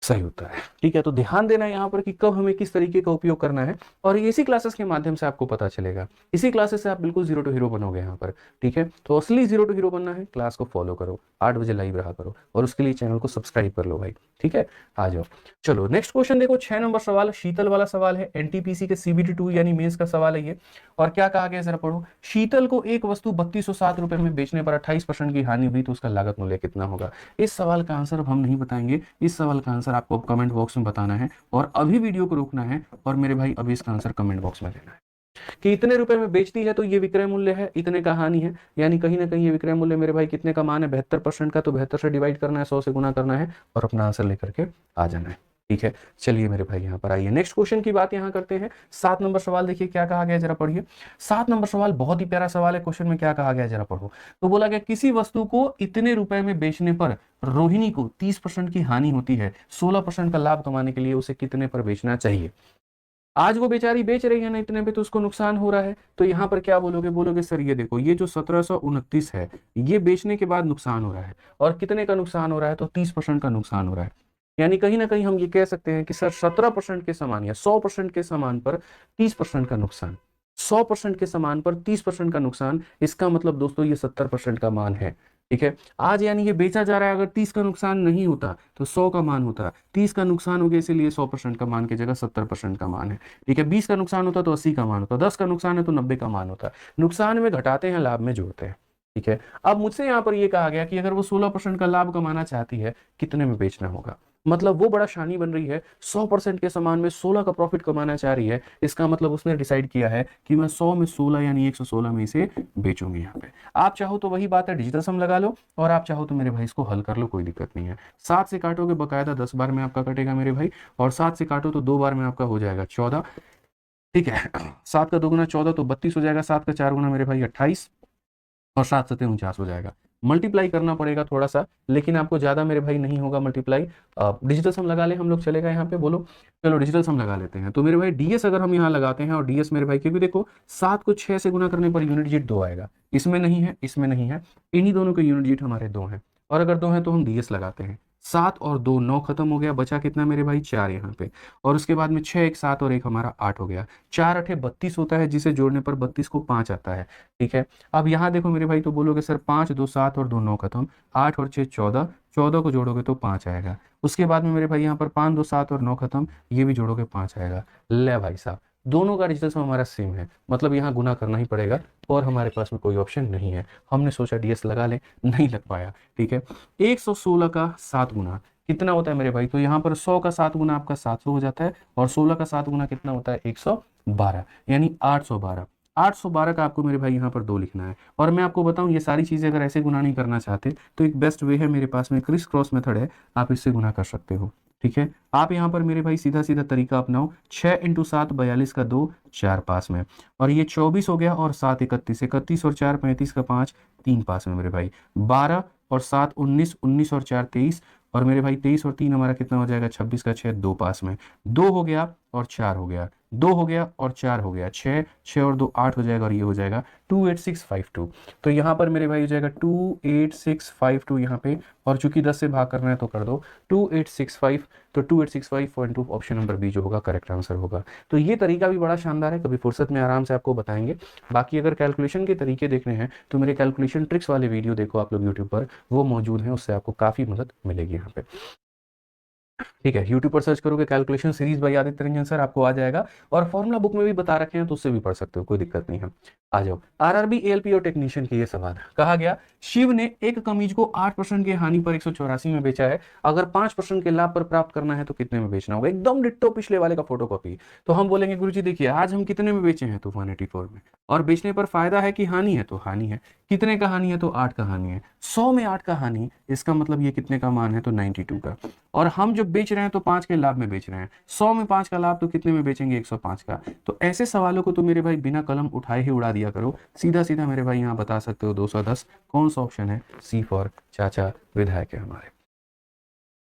सही होता है। ठीक है, तो ध्यान देना है यहाँ पर कि कब हमें किस तरीके का उपयोग करना है, और इसी क्लासेस के माध्यम से आपको पता चलेगा। इसी क्लासेस से आप बिल्कुल जीरो टू हीरो बनोगे यहाँ पर। ठीक है, तो असली जीरो टू हीरो बनना है, क्लास को फॉलो करो, 8 बजे लाइव रहा करो, और उसके लिए चैनल को सब्सक्राइब कर लो भाई। ठीक है, आ जाओ। चलो नेक्स्ट क्वेश्चन देखो, 6 नंबर सवाल शीतल वाला सवाल है, एनटीपीसी के CBT 2 यानी मेंस का सवाल है ये। और क्या कहा गया जरा पढ़ो। शीतल को एक वस्तु 3207 रुपए में बेचने पर 28% की हानि हुई, तो उसका लागत मूल्य कितना होगा। इस सवाल का आंसर हम नहीं बताएंगे, इस सवाल का आंसर आपको कमेंट बॉक्स में बताना है, और अभी वीडियो को रोकना है, और मेरे भाई अभी इसका आंसर कमेंट बॉक्स में देना है कि इतने रुपए में बेचती है तो ये विक्रय मूल्य है, इतने का हानि है, यानी कहीं ना कहीं ये विक्रय मूल्य मेरे भाई कितने का मान है, 72% का। तो 72 से डिवाइड करना है, 100 से गुना करना है और अपना आंसर लेकर के आ जाना है। ठीक है, चलिए मेरे भाई यहाँ पर आइए, नेक्स्ट क्वेश्चन की बात यहाँ करते हैं। 7 नंबर सवाल देखिए क्या कहा गया, जरा पढ़िए। 7 नंबर सवाल बहुत ही प्यारा सवाल है। क्वेश्चन में क्या कहा गया जरा पढ़ो। तो बोला गया किसी वस्तु को इतने रुपए में बेचने पर रोहिणी को 30% की हानि होती है, 16% का लाभ कमाने के लिए उसे कितने पर बेचना चाहिए। आज वो बेचारी बेच रही है ना इतने पे, तो उसको नुकसान हो रहा है। तो यहाँ पर क्या बोलोगे, बोलोगे सर ये देखो ये जो 1729 है ये बेचने के बाद नुकसान हो रहा है, और कितने का नुकसान हो रहा है, तो 30% का नुकसान हो रहा है। यानी कहीं ना कहीं हम ये कह सकते हैं कि सर 17% के समान या 100% के समान पर 30% का नुकसान, 100% के समान पर 30% का नुकसान, इसका मतलब दोस्तों ये 70% का मान है। ठीक है, आज यानी ये बेचा जा रहा है, अगर 30 का नुकसान नहीं होता तो 100 का मान होता, 30 का नुकसान हो गया इसीलिए 100% का मान की जगह 70% का मान है। ठीक है, 20 का नुकसान होता तो 80 का मान होता, 10 का नुकसान है तो 90 का मान होता। नुकसान में घटाते हैं, लाभ में जोड़ते हैं। ठीक है, अब मुझसे यहाँ पर ये कहा गया कि अगर वो 16% का लाभ कमाना चाहती है, कितने में बेचना होगा। मतलब वो बड़ा शानी बन रही है, 100% के समान में 16 का प्रॉफिट कमाना चाह रही है, इसका मतलब उसने डिसाइड किया है कि मैं 100 में 16 यानी 116 में इसे बेचूंगी। यहाँ पे आप चाहो तो वही बात है, डिजिटल सम लगा लो, और आप चाहो तो मेरे भाई इसको हल कर लो, कोई दिक्कत नहीं है। 7 से काटोगे बकायदा 10 बार में आपका कटेगा मेरे भाई, और 7 से काटो तो 2 बार में आपका हो जाएगा 14। ठीक है, 7 का 2 गुना 14 तो 32 हो जाएगा, 7 का 4 गुना मेरे भाई 28, और 7 7 49 हो जाएगा। मल्टीप्लाई करना पड़ेगा थोड़ा सा, लेकिन आपको ज़्यादा मेरे भाई नहीं होगा मल्टीप्लाई। डिजिटल सम लगा ले हम लोग, चलेगा यहाँ पे, बोलो। चलो डिजिटल सम लगा लेते हैं। तो मेरे भाई डीएस अगर हम यहाँ लगाते हैं, और डीएस मेरे भाई, क्योंकि देखो 7 को 6 से गुना करने पर यूनिट डिजिट 2 आएगा, इसमें नहीं है, इसमें नहीं है, इन्हीं दोनों के यूनिट डिजिट हमारे 2 हैं। और अगर 2 हैं तो हम डीएस लगाते हैं। 7 और 2 9 खत्म हो गया, बचा कितना मेरे भाई, 4 यहाँ पे। और उसके बाद में 6 1 7 और 1 हमारा 8 हो गया। 4 8 32 होता है, जिसे जोड़ने पर 32 को 5 आता है। ठीक है, अब यहाँ देखो मेरे भाई, तो बोलोगे सर 5 2 7 और 2 9 खत्म, 8 और 6 14, 14 को जोड़ोगे तो 5 आएगा। उसके बाद में मेरे भाई यहाँ पर 5 2 7 और 9 खत्म, ये भी जोड़ोगे 5 आएगा। ले भाई साहब, दोनों का डिजिटल सम हमारा सेम है, मतलब यहाँ गुना करना ही पड़ेगा, और हमारे पास में कोई ऑप्शन नहीं है। हमने सोचा डीएस लगा ले, नहीं लग पाया। ठीक है, 116 का 7 गुना कितना होता है मेरे भाई, तो यहाँ पर 100 का 7 गुना आपका 700 हो जाता है, और 16 का 7 गुना कितना होता है, 112, यानी 812। 812 का आपको मेरे भाई यहाँ पर 2 लिखना है। और मैं आपको बताऊं, ये सारी चीज़ें अगर ऐसे गुना नहीं करना चाहते तो एक बेस्ट वे है मेरे पास में, क्रिस क्रॉस मेथड है, आप इससे गुना कर सकते हो। ठीक है, आप यहाँ पर मेरे भाई सीधा सीधा तरीका अपनाओ, 6 × 7 42 का 2, 4 पास में, और ये 24 हो गया, और 7 31, 31 और 4 35 का 5, 3 पास में मेरे भाई, 12 और 7 19, 19 और 4 23, और मेरे भाई 23 और 3 हमारा कितना हो जाएगा, 26 का 6, 2 पास में, 2 हो गया और 4 हो गया, 2 हो गया और 4 हो गया, 6 6 और 2 8 हो जाएगा, और ये हो जाएगा 28652। तो यहाँ पर मेरे भाई हो जाएगा 28652 यहाँ पे, और चूंकि 10 से भाग करना है तो कर दो 2865, तो 2865.2 ऑप्शन नंबर बी जो होगा करेक्ट आंसर होगा। तो ये तरीका भी बड़ा शानदार है, कभी फुर्सत में आराम से आपको बताएंगे। बाकी अगर कैलकुलेशन के तरीके देखने हैं तो मेरे कैलकुलेशन ट्रिक्स वाले वीडियो देखो आप लोग यूट्यूब पर, वो मौजूद हैं, उससे आपको काफ़ी मदद मिलेगी यहाँ पे। ठीक है, यूट्यूब पर सर्च करोगे calculation series by Aditya Ranjan sir, आपको आ जाएगा, और फॉर्मूला बुक में भी बता रखे हैं, तो उससे भी पढ़ सकते हो, कोई दिक्कत नहीं है। आ जाओ, आरआरबी एएलपी और टेक्नीशियन के ये सवाल कहा गया, शिव ने एक कमीज को 8% की हानि पर 184 में बेचा है, अगर 5% के लाभ पर प्राप्त करना है तो कितने में बेचना होगा। एकदम डिट्टो पिछले वाले का फोटोकॉपी। तो हम बोलेंगे गुरुजी देखिए, आज हम कितने में बेचे हैं, तो 184 में, और बेचने पर फायदा है कि हानि है, तो हानि है। कितने का हानि है, तो 8 का हानि है। 100 में 8 का हानि, इसका मतलब ये कितने का मान है, तो 92 का। और हम जो बेच रहे हैं तो 5 के लाभ में बेच रहे हैं, 100 में 5 का लाभ, तो कितने में बेचेंगे, 105 का। तो ऐसे सवालों को तो मेरे भाई बिना कलम उठाए ही उड़ा दिया करो, सीधा सीधा मेरे भाई यहाँ बता सकते हो 210। कौन सा ऑप्शन है, सी फॉर चाचा विधायक है हमारे।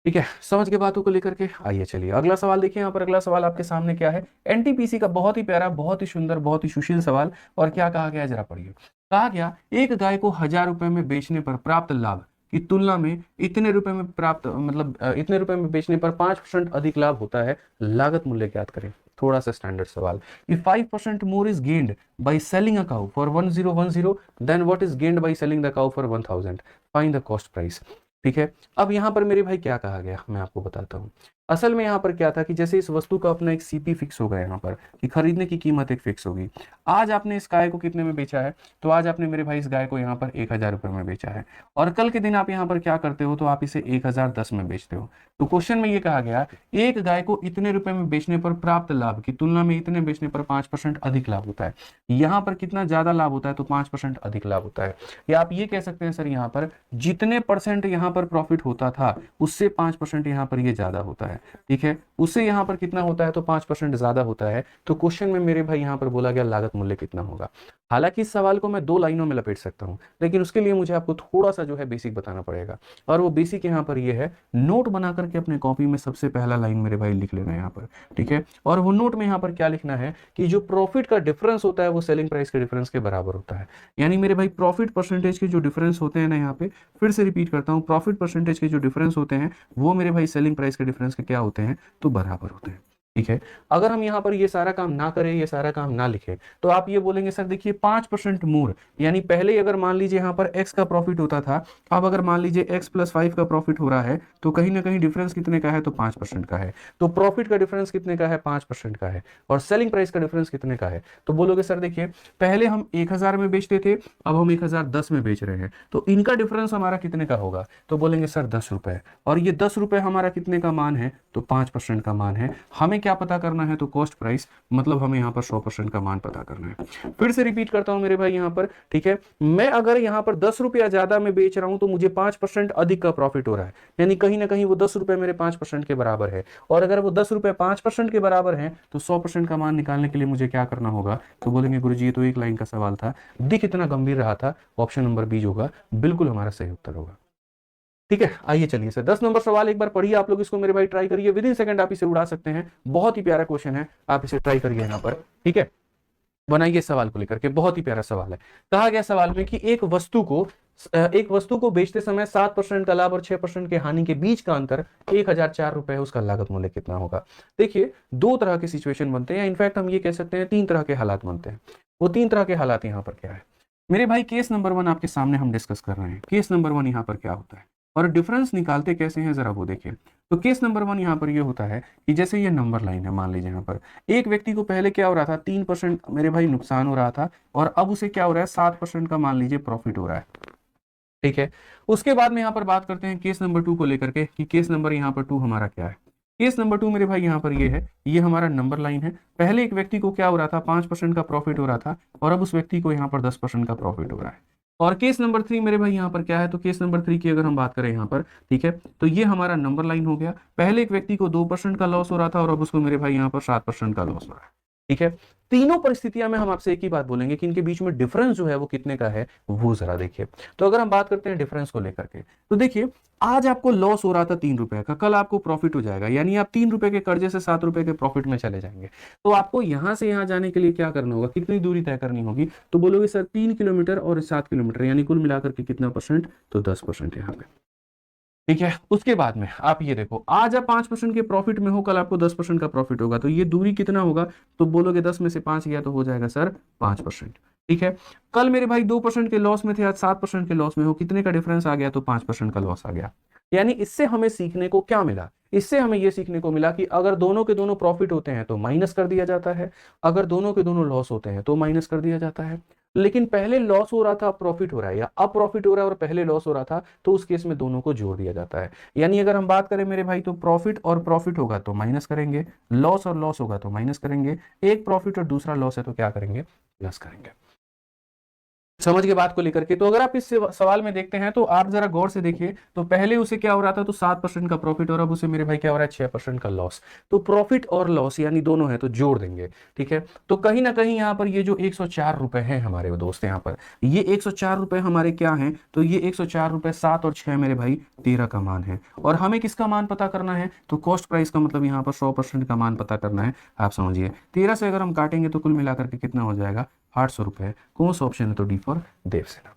ठीक है, समझ के बातों को लेकर के आइए, चलिए अगला सवाल देखिए। यहाँ पर अगला सवाल आपके सामने क्या है, एनटीपीसी का बहुत ही प्यारा, बहुत ही सुंदर, बहुत ही सुशील सवाल। और क्या कहा गया है जरा पढ़िए। कहा गया, एक गाय को 1000 रुपए में बेचने पर प्राप्त लाभ की तुलना में इतने रुपए में प्राप्त, मतलब इतने रुपए में बेचने पर 5% अधिक लाभ होता है, लागत मूल्य ज्ञात करें। थोड़ा सा स्टैंडर्ड सवाल। If 5% more is gained by selling a cow for 1010, then what is gained by selling the cow for 1000? Find the cost price। ठीक है, अब यहाँ पर मेरे भाई क्या कहा गया, मैं आपको बताता हूँ। असल में यहाँ पर क्या था कि जैसे इस वस्तु का अपना एक सीपी फिक्स होगा यहाँ पर, कि खरीदने की कीमत एक फिक्स होगी। आज आपने इस गाय को कितने में बेचा है, तो आज आपने मेरे भाई इस गाय को यहाँ पर 1000 रुपये में बेचा है, और कल के दिन आप यहाँ पर क्या करते हो, तो आप इसे 1010 में बेचते हो। तो क्वेश्चन में ये कहा गया, एक गाय को इतने रुपए में बेचने पर प्राप्त लाभ की तुलना में इतने बेचने पर 5% अधिक लाभ होता है। यहाँ पर कितना ज्यादा लाभ होता है, तो 5% अधिक लाभ होता है। या आप ये कह सकते हैं सर, यहाँ पर जितने परसेंट यहाँ पर प्रॉफिट होता था, उससे 5% यहाँ पर ये ज्यादा होता है। ठीक है, उससे यहाँ पर कितना होता है, तो 5% ज्यादा होता है। तो क्वेश्चन में मेरे भाई यहाँ पर बोला गया लागत मूल्य कितना होगा। हालांकि इस सवाल को मैं 2 लाइनों में लपेट सकता हूं, लेकिन उसके लिए मुझे आपको थोड़ा सा जो है बेसिक बताना पड़ेगा, और वो बेसिक यहाँ पर ये है, नोट बना करके अपने कॉपी में सबसे पहला लाइन मेरे भाई लिख लेना यहाँ पर। ठीक है, और वो नोट में यहाँ पर क्या लिखना है कि जो प्रॉफिट का डिफरेंस होता है वो सेलिंग प्राइस के डिफरेंस के बराबर होता है। यानी मेरे भाई प्रॉफिट परसेंटेज के जो डिफरेंस होते हैं ना, यहाँ पे फिर से रिपीट करता हूँ, प्रॉफिट परसेंटेज के जो डिफरेंस होते हैं वो मेरे भाई सेलिंग प्राइस के डिफरेंस के क्या होते हैं, तो बराबर होते हैं। ठीक है, अगर हम यहाँ पर ये सारा काम ना करें, ये सारा काम ना लिखें, तो आप ये बोलेंगे सर देखिए 5% मोर, यानी पहले अगर मान लीजिए यहाँ पर x का प्रॉफिट होता था, अब अगर मान लीजिए x + 5 का प्रॉफिट हो रहा है, तो कहीं ना कहीं डिफरेंस कितने का है, तो 5% का है। तो प्रॉफिट का डिफरेंस कितने का है, 5% का है, और सेलिंग प्राइस का डिफरेंस कितने का है। तो बोलोगे सर देखिए, पहले हम 1000 में बेचते थे, अब हम 1010 में बेच रहे हैं, तो इनका डिफरेंस हमारा कितने का होगा, तो बोलेंगे सर 10 रुपए, और ये 10 रुपए हमारा कितने का मान है, तो 5% का मान है। हमें क्या पता करना है, तो कॉस्ट प्राइस, मतलब हमें यहाँ पर 100% का मान पता करना है। फिर से रिपीट करता हूं मेरे भाई यहाँ पर, ठीक है, मैं अगर यहाँ पर 10 रुपया ज्यादा में बेच रहा हूं तो मुझे 5% अधिक का प्रॉफिट हो रहा है, यानी कहीं ना कहीं वो 10 रुपए मेरे 5% के बराबर है। और अगर वो 10 रुपए 5% के बराबर है तो 100% का मान निकालने के लिए मुझे क्या करना होगा, तो बोलेंगे गुरुजी ये तो एक लाइन का सवाल था, दिख इतना गंभीर रहा था, ऑप्शन नंबर बी होगा बिल्कुल हमारा सही उत्तर होगा। ठीक है, आइए चलिए सर 10 नंबर सवाल एक बार पढ़िए आप लोग इसको मेरे भाई, ट्राई करिए, विद इन सेकंड आप इसे उड़ा सकते हैं, बहुत ही प्यारा क्वेश्चन है, आप इसे ट्राई करिए यहाँ पर। ठीक है, बनाइए सवाल को लेकर के, बहुत ही प्यारा सवाल है। कहा गया सवाल में कि एक वस्तु को बेचते समय 7% का लाभ और 6% की हानि के बीच का अंतर 1004 रुपए है, उसका लागत मूल्य कितना होगा। देखिए दो तरह के सिचुएशन बनते हैं, इनफैक्ट हम ये कह सकते हैं 3 तरह के हालात बनते हैं। वो 3 तरह के हालात यहाँ पर क्या है मेरे भाई, केस नंबर 1 आपके सामने हम डिस्कस कर रहे हैं। केस नंबर 1 यहाँ पर क्या होता है और डिफरेंस निकालते कैसे हैं जरा वो देखिए। तो केस नंबर 1 यहाँ पर ये होता है कि जैसे ये नंबर लाइन है, मान लीजिए यहाँ पर एक व्यक्ति को पहले क्या हो रहा था, 3% मेरे भाई नुकसान हो रहा था, और अब उसे क्या हो रहा है, 7% का मान लीजिए प्रॉफिट हो रहा है। ठीक है, उसके बाद में यहाँ पर बात करते हैं केस नंबर 2 को लेकर के, कि केस नंबर यहाँ पर 2 हमारा क्या है। केस नंबर 2 मेरे भाई यहाँ पर ये है, ये हमारा नंबर लाइन है। पहले एक व्यक्ति को क्या हो रहा था, 5% का प्रॉफिट हो रहा था, और अब उस व्यक्ति को यहाँ पर 10% का प्रॉफिट हो रहा है। और केस नंबर 3 मेरे भाई यहाँ पर क्या है, तो केस नंबर 3 की अगर हम बात करें यहाँ पर, ठीक है, तो ये हमारा नंबर लाइन हो गया। पहले एक व्यक्ति को 2% का लॉस हो रहा था, और अब उसको मेरे भाई यहाँ पर 7% का लॉस हो रहा है। ठीक है, तीनों परिस्थितियां में हम आपसे एक ही बात बोलेंगे कि इनके बीच में डिफरेंस जो है वो कितने का है, वो जरा देखिए। तो अगर हम बात करते हैं डिफरेंस को लेकर के, तो देखिए आज आपको लॉस हो रहा था 3 रुपए का, कल आपको प्रॉफिट हो जाएगा, यानी आप 3 रुपए के कर्जे से 7 रुपए के प्रॉफिट में चले जाएंगे। तो आपको यहां से यहां जाने के लिए क्या करना होगा, कितनी दूरी तय करनी होगी, तो बोलोगे सर 3 किलोमीटर और 7 किलोमीटर, यानी कुल मिलाकर के कितना परसेंट, तो 10% यहाँ पे। ठीक है, उसके बाद में आप ये देखो, आज आप 5% के प्रॉफिट में हो, कल आपको 10% का प्रॉफिट होगा, तो ये दूरी कितना होगा, तो बोलोगे 10 में से 5 गया तो हो जाएगा सर 5%। ठीक है, कल मेरे भाई 2% के लॉस में थे, आज 7% के लॉस में हो, कितने का डिफरेंस आ गया, तो 5% का लॉस आ गया। यानी इससे हमें सीखने को क्या मिला, इससे हमें यह सीखने को मिला कि अगर दोनों के दोनों प्रॉफिट होते हैं तो माइनस कर दिया जाता है, अगर दोनों के दोनों लॉस होते हैं तो माइनस कर दिया जाता है। लेकिन पहले लॉस हो रहा था, अब प्रॉफिट हो रहा है, या अब प्रॉफिट हो रहा है और पहले लॉस हो रहा था, तो उस केस में दोनों को जोड़ दिया जाता है। यानी अगर हम बात करें मेरे भाई, तो प्रॉफिट और प्रॉफिट होगा तो माइनस करेंगे, लॉस और लॉस होगा तो माइनस करेंगे, एक प्रॉफिट और दूसरा लॉस है तो क्या करेंगे, प्लस करेंगे। समझ के बात को लेकर के, तो अगर आप इस सवाल में देखते हैं तो आप जरा गौर से देखिए, तो पहले उसे क्या हो रहा था, तो 7% का प्रॉफिट, और अब उसे मेरे भाई क्या हो रहा है, 6% का लॉस। तो प्रॉफिट और लॉस यानी दोनों है तो जोड़ देंगे। ठीक है, तो कहीं ना कहीं यहाँ पर ये जो 104 रुपए हैं हमारे दोस्त, यहाँ पर ये 104 रुपए हमारे क्या हैं, तो ये 104 रुपए 7 और 6 मेरे भाई 13 का मान है। और हमें किसका मान पता करना है, तो कॉस्ट प्राइस का, मतलब यहाँ पर 100% का मान पता करना है। आप समझिए 13 से अगर हम काटेंगे तो कुल मिलाकर के कितना हो जाएगा, 800 रुपए। कौन सा ऑप्शन है, तो डी फॉर देवसेना।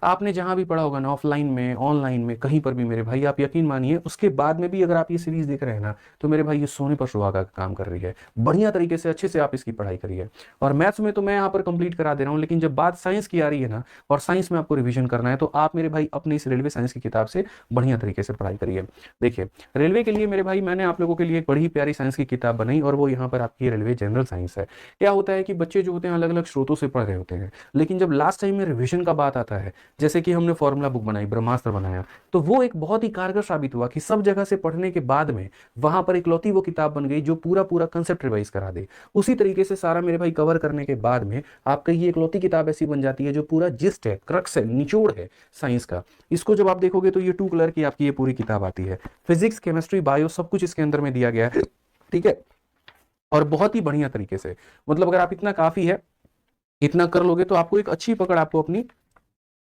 आपने जहां भी पढ़ा होगा ना, ऑफलाइन में, ऑनलाइन में, कहीं पर भी मेरे भाई, आप यकीन मानिए उसके बाद में भी अगर आप ये सीरीज देख रहे हैं ना, तो मेरे भाई ये सोने पर सुहागा का काम कर रही है। बढ़िया तरीके से अच्छे से आप इसकी पढ़ाई करिए। और मैथ्स में तो मैं यहाँ पर कंप्लीट करा दे रहा हूँ, लेकिन जब बात साइंस की आ रही है ना, और साइंस में आपको रिविजन करना है, तो आप मेरे भाई अपनी इस रेलवे साइंस की किताब से बढ़िया तरीके से पढ़ाई करिए। देखिए रेलवे के लिए मेरे भाई मैंने आप लोगों के लिए एक बड़ी प्यारी साइंस की किताब बनाई, और वो यहाँ पर आपकी रेलवे जनरल साइंस है। क्या होता है कि बच्चे जो होते हैं अलग अलग स्रोतों से पढ़ रहे होते हैं, लेकिन जब लास्ट टाइम में रिविजन का बात आता है, जैसे कि हमने फॉर्मूला बुक बनाई, ब्रह्मास्त्र बनाया, तो वो एक बहुत ही कारगर साबित हुआ कि सब जगह से पढ़ने के बाद में वहां पर इकलौती वो किताब बन गई जो पूरा पूरा कंसेप्ट रिवाइज करा दे। उसी तरीके से सारा मेरे भाई कवर करने के बाद में आपका ये इकलौती किताब ऐसी बन जाती है जो पूरा जिस्ट है, क्रक्स है, निचोड़ है साइंस का। इसको जब आप देखोगे तो ये 2 कलर की आपकी ये पूरी किताब आती है, फिजिक्स, केमिस्ट्री, बायो सब कुछ इसके अंदर में दिया गया है। ठीक है, और बहुत ही बढ़िया तरीके से, मतलब अगर आप इतना काफी है, इतना कर लोगे तो आपको एक अच्छी पकड़ आपको अपनी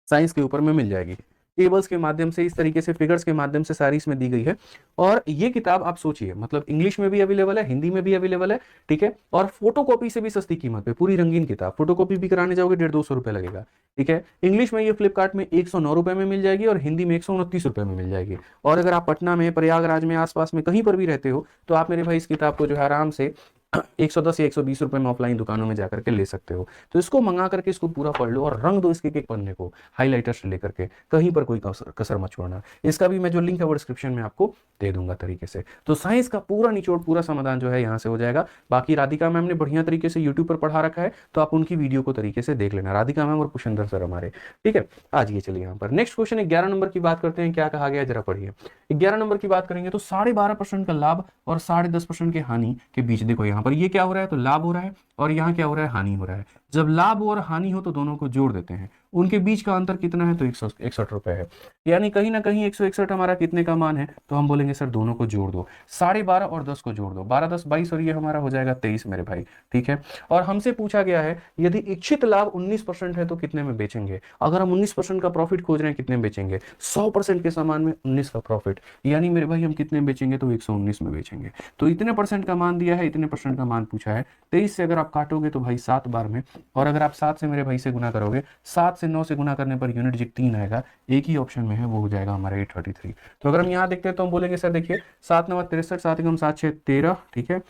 साइंस के ऊपर में मिल जाएगी। टेबल्स के माध्यम से, इस तरीके से फिगर्स के माध्यम से सारी इसमें दी गई है। और ये किताब आप सोचिए, मतलब इंग्लिश में भी अवेलेबल है, हिंदी में भी अवेलेबल है। ठीक है, और फोटोकॉपी से भी सस्ती कीमत पे, पूरी रंगीन किताब, फोटोकॉपी भी कराने जाओगे 150-200 रुपए लगेगा। ठीक है, इंग्लिश में ये फ्लिपकार्ट में 109 रुपए में मिल जाएगी, और हिंदी में 129 रुपए में मिल जाएगी। और अगर आप पटना में, प्रयागराज में, आसपास में कहीं पर भी रहते हो, तो आप मेरे भाई इस किताब को जो है आराम से 110 या 120 रुपए में ऑफलाइन दुकानों में जाकर के ले सकते हो। तो इसको मंगा करके इसको पूरा पढ़ लो और रंग दो इसके एक पन्ने को हाइलाइटर से लेकर के, कहीं पर कोई कसर कसर मत छोड़ना। इसका भी मैं जो लिंक है वो डिस्क्रिप्शन में आपको दे दूंगा तरीके से। तो साइंस का पूरा निचोड़, पूरा समाधान जो है यहाँ से हो जाएगा। बाकी राधिका मैम ने बढ़िया तरीके से यूट्यूब पर पढ़ा रखा है, तो आप उनकी वीडियो को तरीके से देख लेना, राधिका मैम और पुष्पेंद्र सर हमारे। ठीक है, आज ये चलिए यहाँ पर नेक्स्ट क्वेश्चन 11 नंबर की बात करते हैं। क्या कहा गया जरा पढ़िए। 11 नंबर की बात करेंगे तो 12.5% का लाभ और 10.5% की हानि के बीच देखो यहाँ पर ये क्या हो रहा है, तो लाभ हो रहा है और यहाँ क्या हो रहा है, हानि हो रहा है। जब लाभ और हानि हो तो दोनों को जोड़ देते हैं, उनके बीच का अंतर कितना है, तो 161 रुपए है। यानी कहीं ना कहीं 161 हमारा कितने का मान है, तो हम बोलेंगे सर दोनों को जोड़ दो, 12.5 और 10 को जोड़ दो, 12 10 22 और ये हमारा हो जाएगा 23 मेरे भाई। ठीक है, और हमसे पूछा गया है यदि इच्छित लाभ 19% है तो कितने में बेचेंगे। अगर हम 19% का प्रॉफिट खोज रहे हैं, कितने में बेचेंगे, 100% के सामान में 19 का प्रॉफिट, यानी मेरे भाई हम कितने में बेचेंगे, तो 119 में बेचेंगे। तो इतने परसेंट का मान दिया है, इतने परसेंट का मान पूछा है। 23 से अगर आप काटोगे तो भाई 7 बार में, और अगर आप 7 से मेरे भाई से गुना करोगे, 7 से 9 से गुना करने पर यूनिट जो 3 आएगा, एक ही ऑप्शन में है, वो हो जाएगा हमारा 833। तो अगर हम यहाँ देखते हैं तो हम बोलेंगे सर देखिए 7 9 63, 7 एकम 7 6 13। ठीक है,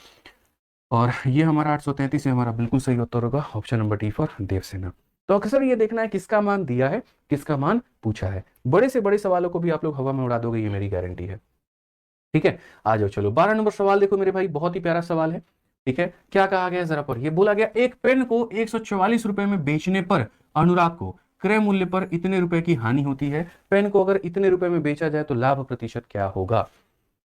और ये हमारा 833 है, हमारा बिल्कुल सही उत्तर होगा option number D for Devasena. तो अक्सर ये देखना है किसका मान दिया है, किसका मान पूछा है। बड़े से बड़े सवालों को भी आप लोग हवा में उड़ा दोगे, ये मेरी गारंटी है। ठीक है, आ जाओ चलो 12 नंबर सवाल देखो मेरे भाई, बहुत ही प्यारा सवाल है। ठीक है, क्या कहा गया जरा पर, ये बोला गया एक पेन को 144 रुपए में बेचने पर अनुराग को क्रय मूल्य पर इतने रुपए की हानि होती है। पेन को अगर इतने रुपए में बेचा जाए तो लाभ प्रतिशत क्या होगा।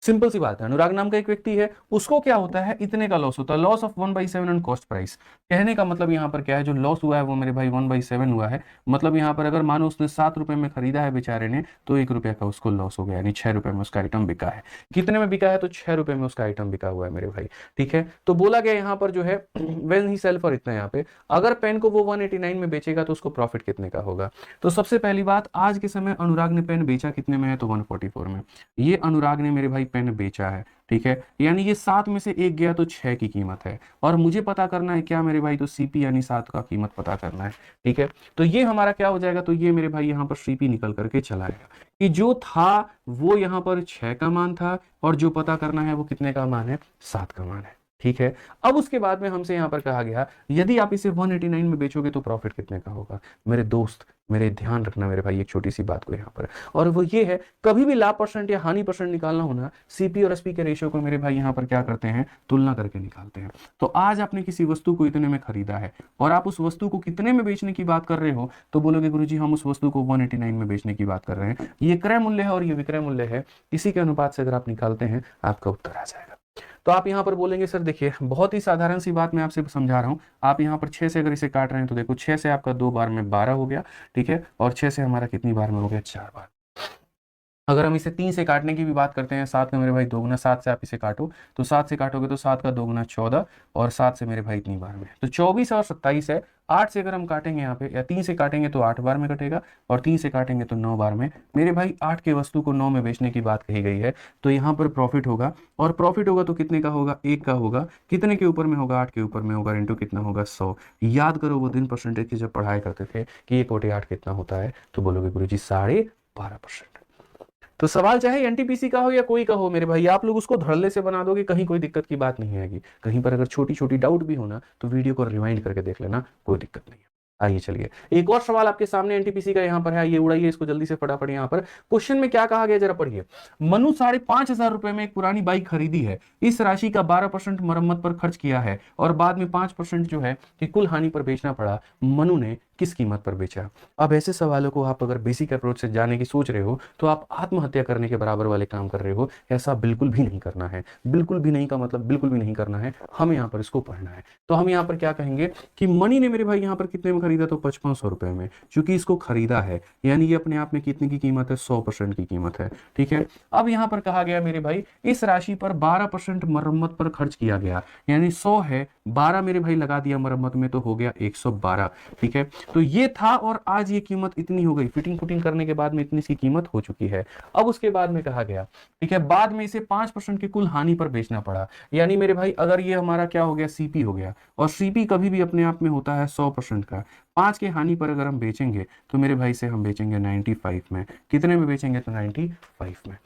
सिंपल सी बात है, अनुराग नाम का एक व्यक्ति है, उसको क्या होता है, इतने का लॉस होता है, loss of 1/7 on cost price. कहने का मतलब यहाँ पर क्या है, जो लॉस हुआ है वो मेरे भाई 1/7 हुआ है। मतलब यहाँ पर अगर मानो उसने 7 रुपए में खरीदा है बेचारे ने, तो 1 रुपए का उसको लॉस हो गया, यानी 6 रुपए में उसका आइटम बिका है। कितने में बिका है, तो 6 रुपए में उसका आइटम बिका हुआ है मेरे भाई। ठीक है, तो बोला गया यहाँ पर जो है वेन ही सेल फॉर इतना, यहाँ पे अगर पेन को वो 189 में बेचेगा तो उसको प्रॉफिट कितने का होगा। तो सबसे पहली बात, आज के समय अनुराग ने पेन बेचा कितने में है, तो 144 में। ये अनुराग ने मेरे भाई पेन बेचा है। ठीक है, यानी ये 7 में से 1 गया तो 6 की कीमत है, और मुझे पता करना है क्या मेरे भाई, तो सीपी यानी 7 का कीमत पता करना है। ठीक है, तो ये हमारा क्या हो जाएगा, तो ये मेरे भाई यहाँ पर सीपी निकल करके चला आएगा कि जो था वो यहाँ पर 6 का मान था, और जो पता करना है वो कितने का मान है, 7 का मान है। ठीक है, अब उसके बाद में हमसे यहाँ पर कहा गया यदि आप इसे 189 में बेचोगे तो प्रॉफिट कितने का होगा। मेरे दोस्त, मेरे ध्यान रखना मेरे भाई एक छोटी सी बात को यहाँ पर, और वो ये है, कभी भी लाभ परसेंट या हानि परसेंट निकालना होना, सीपी और एसपी के रेशियो को मेरे भाई यहाँ पर क्या करते हैं, तुलना करके निकालते हैं। तो आज आपने किसी वस्तु को इतने में खरीदा है और आप उस वस्तु को कितने में बेचने की बात कर रहे हो, तो बोलोगे गुरुजी हम उस वस्तु को 189 में बेचने की बात कर रहे हैं। ये क्रय मूल्य है और ये विक्रय मूल्य है, इसी के अनुपात से अगर आप निकालते हैं आपका उत्तर आ जाएगा। तो आप यहाँ पर बोलेंगे सर देखिए बहुत ही साधारण सी बात मैं आपसे समझा रहा हूँ। आप यहाँ पर 6 से अगर इसे काट रहे हैं तो देखो 6 से आपका 2 बार में 12 हो गया। ठीक है, और 6 से हमारा कितनी बार में हो गया, 4 बार। अगर हम इसे 3 से काटने की भी बात करते हैं, 7 का मेरे भाई 2 गुना, 7 से आप इसे काटो तो 7 से काटोगे तो 7 का 2 गुना 14, और 7 से मेरे भाई इतनी बार में, तो 24 और 27 है। 8 से अगर हम काटेंगे यहाँ पे, या 3 से काटेंगे तो 8 बार में कटेगा, और 3 से काटेंगे तो 9 बार में। मेरे भाई 8 के वस्तु को 9 में बेचने की बात कही गई है, तो यहाँ पर प्रॉफिट होगा, और प्रॉफिट होगा तो कितने का होगा, 1 का होगा। कितने के ऊपर में होगा, 8 के ऊपर में होगा, इंटू कितना होगा, 100। याद करो वो दिन परसेंटेज की जब पढ़ाई करते थे कि 1/8 कितना होता है, तो बोलोगे गुरुजी 12.5%। तो सवाल चाहे एनटीपीसी का हो या कोई का हो मेरे भाई, आप लोग उसको धड़ल्ले से बना दोगे, कहीं कोई दिक्कत की बात नहीं आएगी। कहीं पर अगर छोटी छोटी डाउट भी होना तो वीडियो को रिवाइंड करके देख लेना, कोई दिक्कत नहीं है। आइए चलिए एक और सवाल आपके सामने एनटीपीसी का यहाँ पर है, ये उड़ाइए इसको जल्दी से फटाफट। यहाँ पर क्वेश्चन में क्या कहा गया जरा पढ़िए। मनु 5,500 रुपए में एक पुरानी बाइक खरीदी है, इस राशि का 12% मरम्मत पर खर्च किया है, और बाद में 5% जो है कि कुल हानि पर बेचना पड़ा। मनु ने किस कीमत पर बेचा। अब ऐसे सवालों को आप अगर बेसिक अप्रोच से जाने की सोच रहे हो तो आप आत्महत्या करने के बराबर वाले काम कर रहे हो। ऐसा बिल्कुल भी नहीं करना है, बिल्कुल भी नहीं का मतलब बिल्कुल भी नहीं करना है। हमें यहाँ पर इसको पढ़ना है। तो हम यहाँ पर क्या कहेंगे कि मनी ने मेरे भाई यहाँ पर कितने में खरीदा, तो 5500 रुपए में, क्योंकि इसको खरीदा है, यानी ये अपने आप में कितने की कीमत है, 100% की कीमत है। ठीक है, अब यहाँ पर कहा गया मेरे भाई इस राशि पर 12% मरम्मत पर खर्च किया गया, यानी 100 है, 12 मेरे भाई लगा दिया मरम्मत में तो हो गया 112। ठीक है, तो ये था, और आज ये कीमत इतनी हो गई, फिटिंग फुटिंग करने के बाद में इतनी सी कीमत हो चुकी है। अब उसके बाद में कहा गया, ठीक है, बाद में इसे 5% की कुल हानि पर बेचना पड़ा। यानी मेरे भाई अगर ये हमारा क्या हो गया, सीपी हो गया, और सीपी कभी भी अपने आप में होता है 100% का। 5 के हानि पर अगर हम बेचेंगे तो मेरे भाई से हम बेचेंगे 95 में। कितने में बेचेंगे, तो 95 में।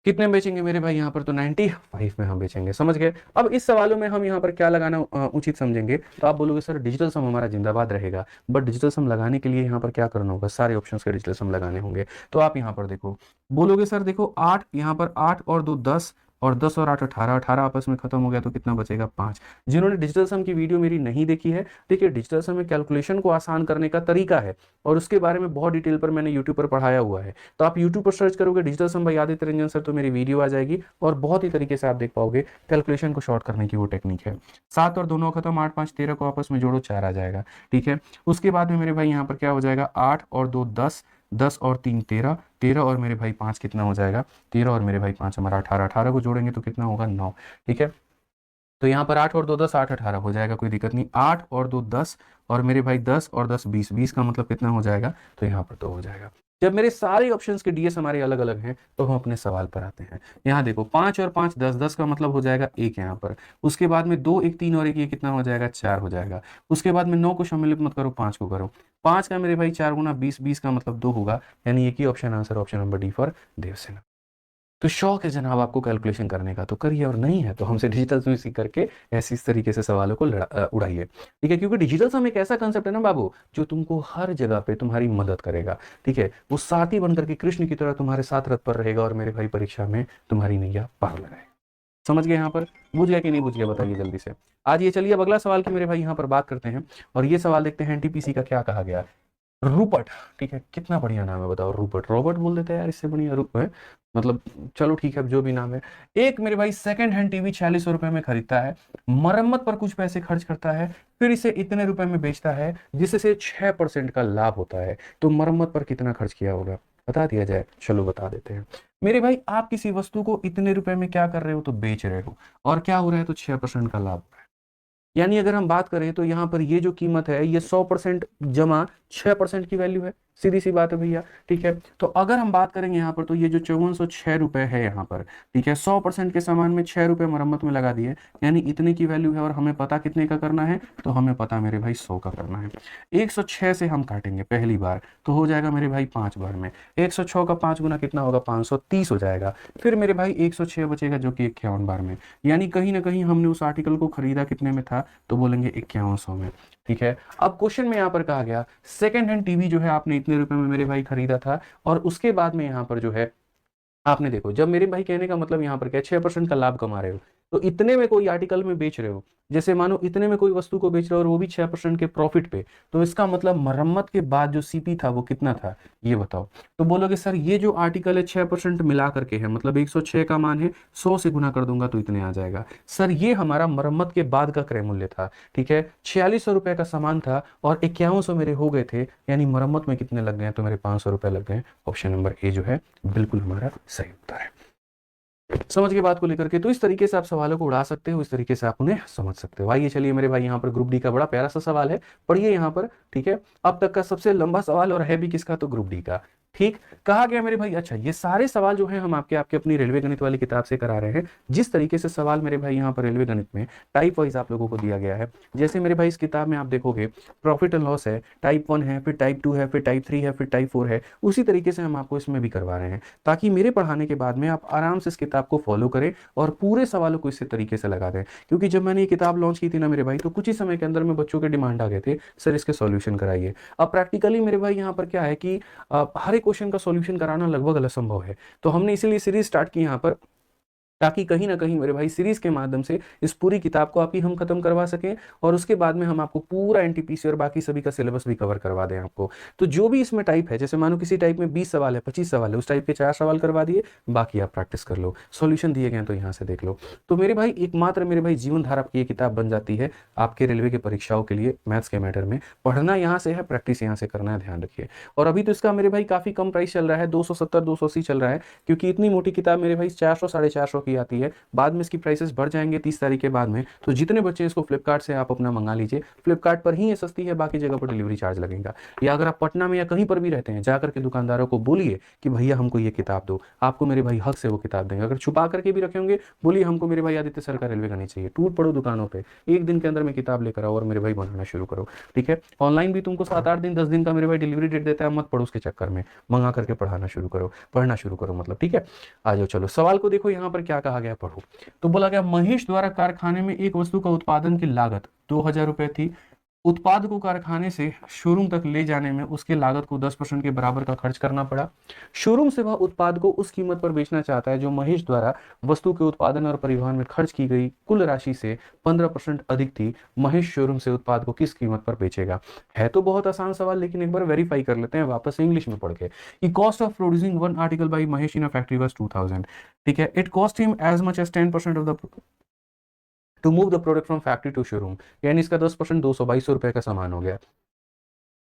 कितने में बेचेंगे मेरे भाई यहाँ पर, तो 95 में हम बेचेंगे। समझ गए। अब इस सवालों में हम यहाँ पर क्या लगाना उचित समझेंगे, तो आप बोलोगे सर डिजिटल सम हमारा जिंदाबाद रहेगा, बट डिजिटल सम लगाने के लिए यहाँ पर क्या करना होगा, सारे ऑप्शंस के डिजिटल सम लगाने होंगे। तो आप यहाँ पर देखो, बोलोगे सर देखो 8, यहाँ पर 8 और 2 10, और 10 और 8 18, 18 आपस में खत्म हो गया तो कितना बचेगा 5। जिन्होंने डिजिटल सम की वीडियो मेरी नहीं देखी है, देखिए डिजिटल सम में कैलकुलेशन को आसान करने का तरीका है, और उसके बारे में बहुत डिटेल पर मैंने यूट्यूब पर पढ़ाया हुआ है। तो आप यूट्यूब पर सर्च करोगे डिजिटल सम बाय आदित्य रंजन सर, तो मेरी वीडियो आ जाएगी, और बहुत ही तरीके से आप देख पाओगे कैलकुलेशन को शॉर्ट करने की वो टेक्निक है। 7 और दोनों खत्म, 8 5 13 को आपस में जोड़ो 4 आ जाएगा। ठीक है। उसके बाद में मेरे भाई यहाँ पर क्या हो जाएगा, 8 और 2 10, 10 और 3 13, 13 और मेरे भाई 5 कितना हो जाएगा, 13 और मेरे भाई 5 हमारा 18, 18 को जोड़ेंगे तो कितना होगा 9। ठीक है। तो यहाँ पर 8 और 2 10, 8 18 हो जाएगा, कोई दिक्कत नहीं। 8 और 2 10, और मेरे भाई 10 और 10 20, 20 का मतलब कितना हो जाएगा, तो यहाँ पर तो हो जाएगा। जब मेरे सारे ऑप्शंस के डीएस हमारे अलग अलग हैं, तो हम अपने सवाल पर आते हैं। यहाँ देखो 5 और 5 10, 10 का मतलब हो जाएगा 1 यहाँ पर। उसके बाद में 2 1 3 और 1 ये कितना हो जाएगा, 4 हो जाएगा। उसके बाद में 9 को सम्मिलित मत करो, 5 को करो। 5 का मेरे भाई 4 गुना 20, 20 का मतलब 2 होगा, यानी एक ही option answer, option number D for Devasena. तो शौक है जनाब आपको कैलकुलेशन करने का, तो करिए, और नहीं है तो हमसे डिजिटल सम सीख करके ऐसी इस तरीके से सवालों को उड़ाइए। ठीक है। क्योंकि डिजिटल सम एक ऐसा कंसेप्ट है ना बाबू, जो तुमको हर जगह पे तुम्हारी मदद करेगा। ठीक है। वो साथी बनकर के कृष्ण की तरह तुम्हारे साथ रथ पर रहेगा, और मेरे भाई परीक्षा में तुम्हारी नैया पार लगाएगा। समझ गए यहाँ पर, बुझ गया कि नहीं बुझ गया, बताइए जल्दी से। आज ये चलिए अब अगला सवाल की मेरे भाई यहाँ पर बात करते हैं, और ये सवाल देखते हैं एनटीपीसी का क्या कहा गया। रूपट, ठीक है, कितना बढ़िया नाम है बताओ, रूपट, रॉबर्ट बोल देते हैं यार, इससे बढ़िया रूप है, मतलब चलो ठीक है, जो भी नाम है। एक मेरे भाई सेकंड हैंड टीवी 4600 रुपए में खरीदता है, मरम्मत पर कुछ पैसे खर्च करता है, फिर इसे इतने रुपए में बेचता है, जिससे 6% का लाभ होता है। तो मरम्मत पर कितना खर्च किया होगा, बता दिया जाए, चलो बता देते हैं। मेरे भाई आप किसी वस्तु को इतने रुपए में क्या कर रहे हो, तो बेच रहे हो, और क्या हो रहा है, तो 6% का लाभ। यानी अगर हम बात करें तो यहाँ पर ये जो कीमत है, ये 100% जमा 6% की वैल्यू है, सीधी सी बात है भैया। ठीक है। तो अगर हम बात करेंगे यहाँ पर, तो ये जो 5406 रुपए है यहाँ पर, ठीक है, 100% के सामान में 6 रुपए मरम्मत में लगा दिए, यानी इतने की वैल्यू है, और हमें पता कितने का करना है, तो हमें पता मेरे भाई 100 का करना है। 106 से हम काटेंगे पहली बार, तो हो जाएगा मेरे भाई 5 बार में, 106 का 5 गुना कितना होगा, 530 हो जाएगा। फिर मेरे भाई 106 बचेगा, जो कि 51 बार में, यानी कहीं ना कहीं हमने उस आर्टिकल को खरीदा कितने में था, तो बोलेंगे 5100 में। ठीक है। अब क्वेश्चन में यहाँ पर कहा गया सेकंड हैंड टीवी जो है आपने इतने रुपए में मेरे भाई खरीदा था, और उसके बाद में यहाँ पर जो है आपने देखो, जब मेरे भाई कहने का मतलब यहाँ पर क्या, 6% का लाभ कमा रहे हो, तो इतने में कोई आर्टिकल में बेच रहे हो, जैसे मानो इतने में कोई वस्तु को बेच रहे हो, और वो भी 6% के प्रॉफिट पे, तो इसका मतलब मरम्मत के बाद जो सीपी था वो कितना था, ये बताओ। तो बोलोगे सर ये जो आर्टिकल है 6% मिला करके है, मतलब 106 का मान है, 100 से गुना कर दूंगा तो इतने आ जाएगा। सर ये हमारा मरम्मत के बाद का क्रय मूल्य था। ठीक है। 4600 रुपए का सामान था, और 5100 मेरे हो गए थे, यानी मरम्मत में कितने लग गए, तो मेरे 500 रुपए लग गए। ऑप्शन नंबर ए जो है बिल्कुल हमारा सही उत्तर है। समझ के बात को लेकर के, तो इस तरीके से आप सवालों को उड़ा सकते हो, इस तरीके से आप उन्हें समझ सकते हो। आइए चलिए मेरे भाई यहाँ पर ग्रुप डी का बड़ा प्यारा सा सवाल है, पढ़िए यहाँ पर। ठीक है। अब तक का सबसे लंबा सवाल, और है भी किसका, तो ग्रुप डी का। ठीक कहा गया मेरे भाई। अच्छा, ये सारे सवाल जो है हम आपके आपके अपनी रेलवे गणित वाली किताब से करा रहे हैं। जिस तरीके से सवाल मेरे भाई यहाँ पर रेलवे गणित में टाइप वाइज आप लोगों को दिया गया है, जैसे मेरे भाई इस किताब में आप देखोगे प्रॉफिट एंड लॉस है, टाइप 1 है, फिर टाइप 2 है, फिर टाइप 3 है, फिर टाइप 4 है, उसी तरीके से हम आपको इसमें भी करवा रहे हैं, ताकि मेरे पढ़ाने के बाद में आप आराम से इस किताब को फॉलो करें, और पूरे सवालों को इसी तरीके से लगा दें। क्योंकि जब मैंने ये किताब लॉन्च की थी ना मेरे भाई, तो कुछ ही समय के अंदर में बच्चों के डिमांड आ गए थे, सर इसके सॉल्यूशन कराइए। अब प्रैक्टिकली मेरे भाई यहाँ पर क्या है कि हर एक क्वेश्चन का सॉल्यूशन कराना लगभग असंभव है, तो हमने इसीलिए सीरीज स्टार्ट की यहाँ पर, ताकि कहीं ना कहीं मेरे भाई सीरीज के माध्यम से इस पूरी किताब को आप ही हम खत्म करवा सकें, और उसके बाद में हम आपको पूरा एनटीपीसी और बाकी सभी का सिलेबस भी कवर करवा दें आपको। तो जो भी इसमें टाइप है, जैसे मानो किसी टाइप में 20 सवाल है, 25 सवाल है, उस टाइप के 4 सवाल करवा दिए, बाकी आप प्रैक्टिस कर लो, सॉल्यूशन दिए गए तो यहाँ से देख लो। तो मेरे भाई एकमात्र मेरे भाई जीवन धारा की ये किताब बन जाती है आपके रेलवे की परीक्षाओं के लिए। मैथ्स के मैटर में पढ़ना यहाँ से है, प्रैक्टिस यहाँ से करना है, ध्यान रखिए। और अभी तो इसका मेरे भाई काफी कम प्राइस चल रहा है, 270 280 चल रहा है, क्योंकि इतनी मोटी किताब मेरे भाई 400 450 की सस्ती आती है, बाद में इसकी प्राइसेस बढ़ जाएंगे 30 तारीख के बाद में, तो जितने बच्चे इसको फ्लिपकार्ट से आप अपना मंगा लीजिए, फ्लिपकार्ट पर ही ये सस्ती है, बाकी जगह पर डिलीवरी चार्ज लगेगा। या अगर आप पटना में या कहीं पर भी रहते हैं, जाकर के दुकानदारों को बोलिए कि भैया हमको ये किताब दो, आपको मेरे भाई हक से वो किताब देंगे। अगर छुपा करके भी रखे होंगे, बोलिए हमको मेरे भाई आदित्य सर का रेलवे का नहीं चाहिए, टूट पड़ो दुकानों पे, एक दिन के अंदर में किताब लेकर आओ और मेरे भाई बनाना शुरू करो। ठीक है, ऑनलाइन भी तुमको 7-8 दिन 10 दिन का मेरे भाई डिलीवरी डेट देता है, मत पढ़ो उसके चक्कर में, मंगा करके पढ़ाना शुरू करो, पढ़ना शुरू करो मतलब। ठीक है, आ जाओ चलो सवाल को देखो यहाँ पर क्या कहा गया, पढ़ो। तो बोला गया महेश द्वारा कारखाने में एक वस्तु का उत्पादन की लागत 2000 रुपए थी। उत्पाद को कारखाने से शोरूम तक ले जाने में उसके लागत को 10% के बराबर का खर्च करना पड़ा। शोरूम से वह उत्पाद को उस कीमत पर बेचना चाहता है जो महेश द्वारा वस्तु के उत्पादन और परिवहन में खर्च की गई कुल राशि से 15% अधिक थी। महेश शोरूम से उत्पाद को किस कीमत पर बेचेगा? है तो बहुत आसान सवाल, लेकिन एक बार वेरीफाई कर लेते हैं वापस इंग्लिश में पढ़ के कि cost of producing one article by Mahesh in a factory was 2000। ठीक है, it cost him as much as 10% of the to move the product from factory to showroom, यानी इसका 10% 222 रुपए का सामान हो गया।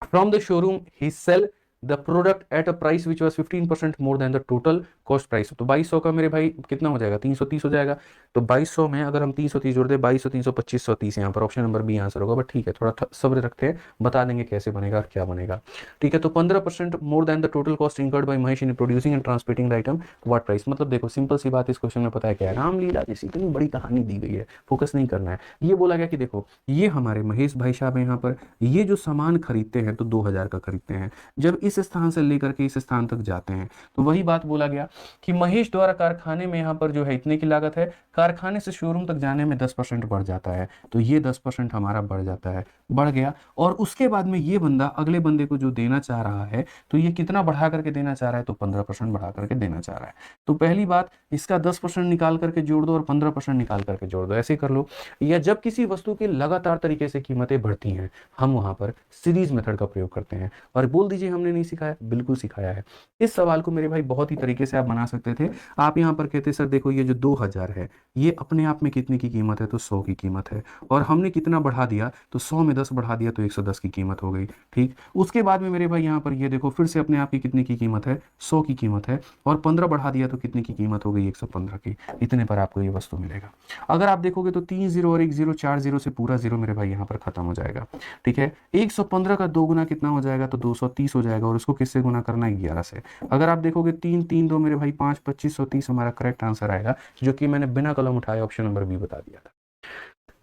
From the showroom he sell the product at a price which was 15% more than the total cost price. तो 2200 का मेरे भाई कितना हो जाएगा? 330 हो जाएगा। तो 2200 में अगर हम 330 जोड़ दे, 2200 300 2530, यहाँ पर ऑप्शन नंबर बी आंसर होगा। बट ठीक है, थोड़ा सब्र रखते हैं, बता देंगे कैसे बनेगा और क्या बनेगा। ठीक है, तो 15% more than the total cost incurred by Mahesh in producing and transporting the item what price. मतलब देखो सिंपल सी बात, इस क्वेश्चन में पता है क्या है, रामलीला जैसी इतनी बड़ी कहानी दी गई है, फोकस नहीं करना है। ये बोला गया कि देखो ये हमारे महेश भाई साहब यहाँ पर ये जो सामान खरीदते हैं तो 2000 का खरीदते हैं, जब इस स्थान से लेकर के इस स्थान तक जाते हैं तो वही बात बोला गया कि महेश द्वारा कारखाने में यहाँ पर जो है इतने की लागत है, कारखाने से शोरूम तक जाने में 10% बढ़ जाता है, तो ये 10% हमारा बढ़ जाता है, बढ़ गया। और उसके बाद में ये बंदा अगले बंदे को जो देना चाह रहा है, तो ये कितना बढ़ा करके देना चाह रहा है? तो 15% बढ़ा करके देना चाह रहा है। तो पहली बात, इसका 10% निकाल करके जोड़ दो और 15% निकाल करके जोड़ दो, ऐसे कर लो। या जब किसी वस्तु की लगातार तरीके से कीमतें बढ़ती हैं, हम वहां पर सीरीज मेथड का प्रयोग करते हैं। और बोल दीजिए हमने नहीं सिखाया, बिल्कुल सिखाया है। इस सवाल को मेरे भाई बहुत ही तरीके से आप बना सकते थे। आप यहाँ पर कहते सर देखो ये जो 2000 है ये अपने आप में कितने की कीमत है? तो 100 की कीमत है। और हमने कितना बढ़ा दिया? तो 100 में 10 बढ़ा दिया तो 110 की कीमत हो गई। ठीक, उसके बाद में मेरे भाई यहाँ पर ये देखो फिर से अपने आप की कितने की कीमत है? 100 की कीमत है। और 15 बढ़ा दिया तो कितने की कीमत हो गई? 115 की। इतने पर आपको ये वस्तु मिलेगा। अगर आप देखोगे तो 3 0 और 1 0, 4 0 से पूरा जीरो मेरे भाई यहाँ पर खत्म हो जाएगा। ठीक है, 115 का 2 गुना कितना हो जाएगा? तो 230 हो जाएगा। और उसको किससे गुना करना है? 11 से। अगर आप देखोगे 3 3 2 मेरे भाई 5 2530 हमारा करेक्ट आंसर आएगा, जो कि मैंने बिना कलम उठाए ऑप्शन नंबर बी बता दिया था।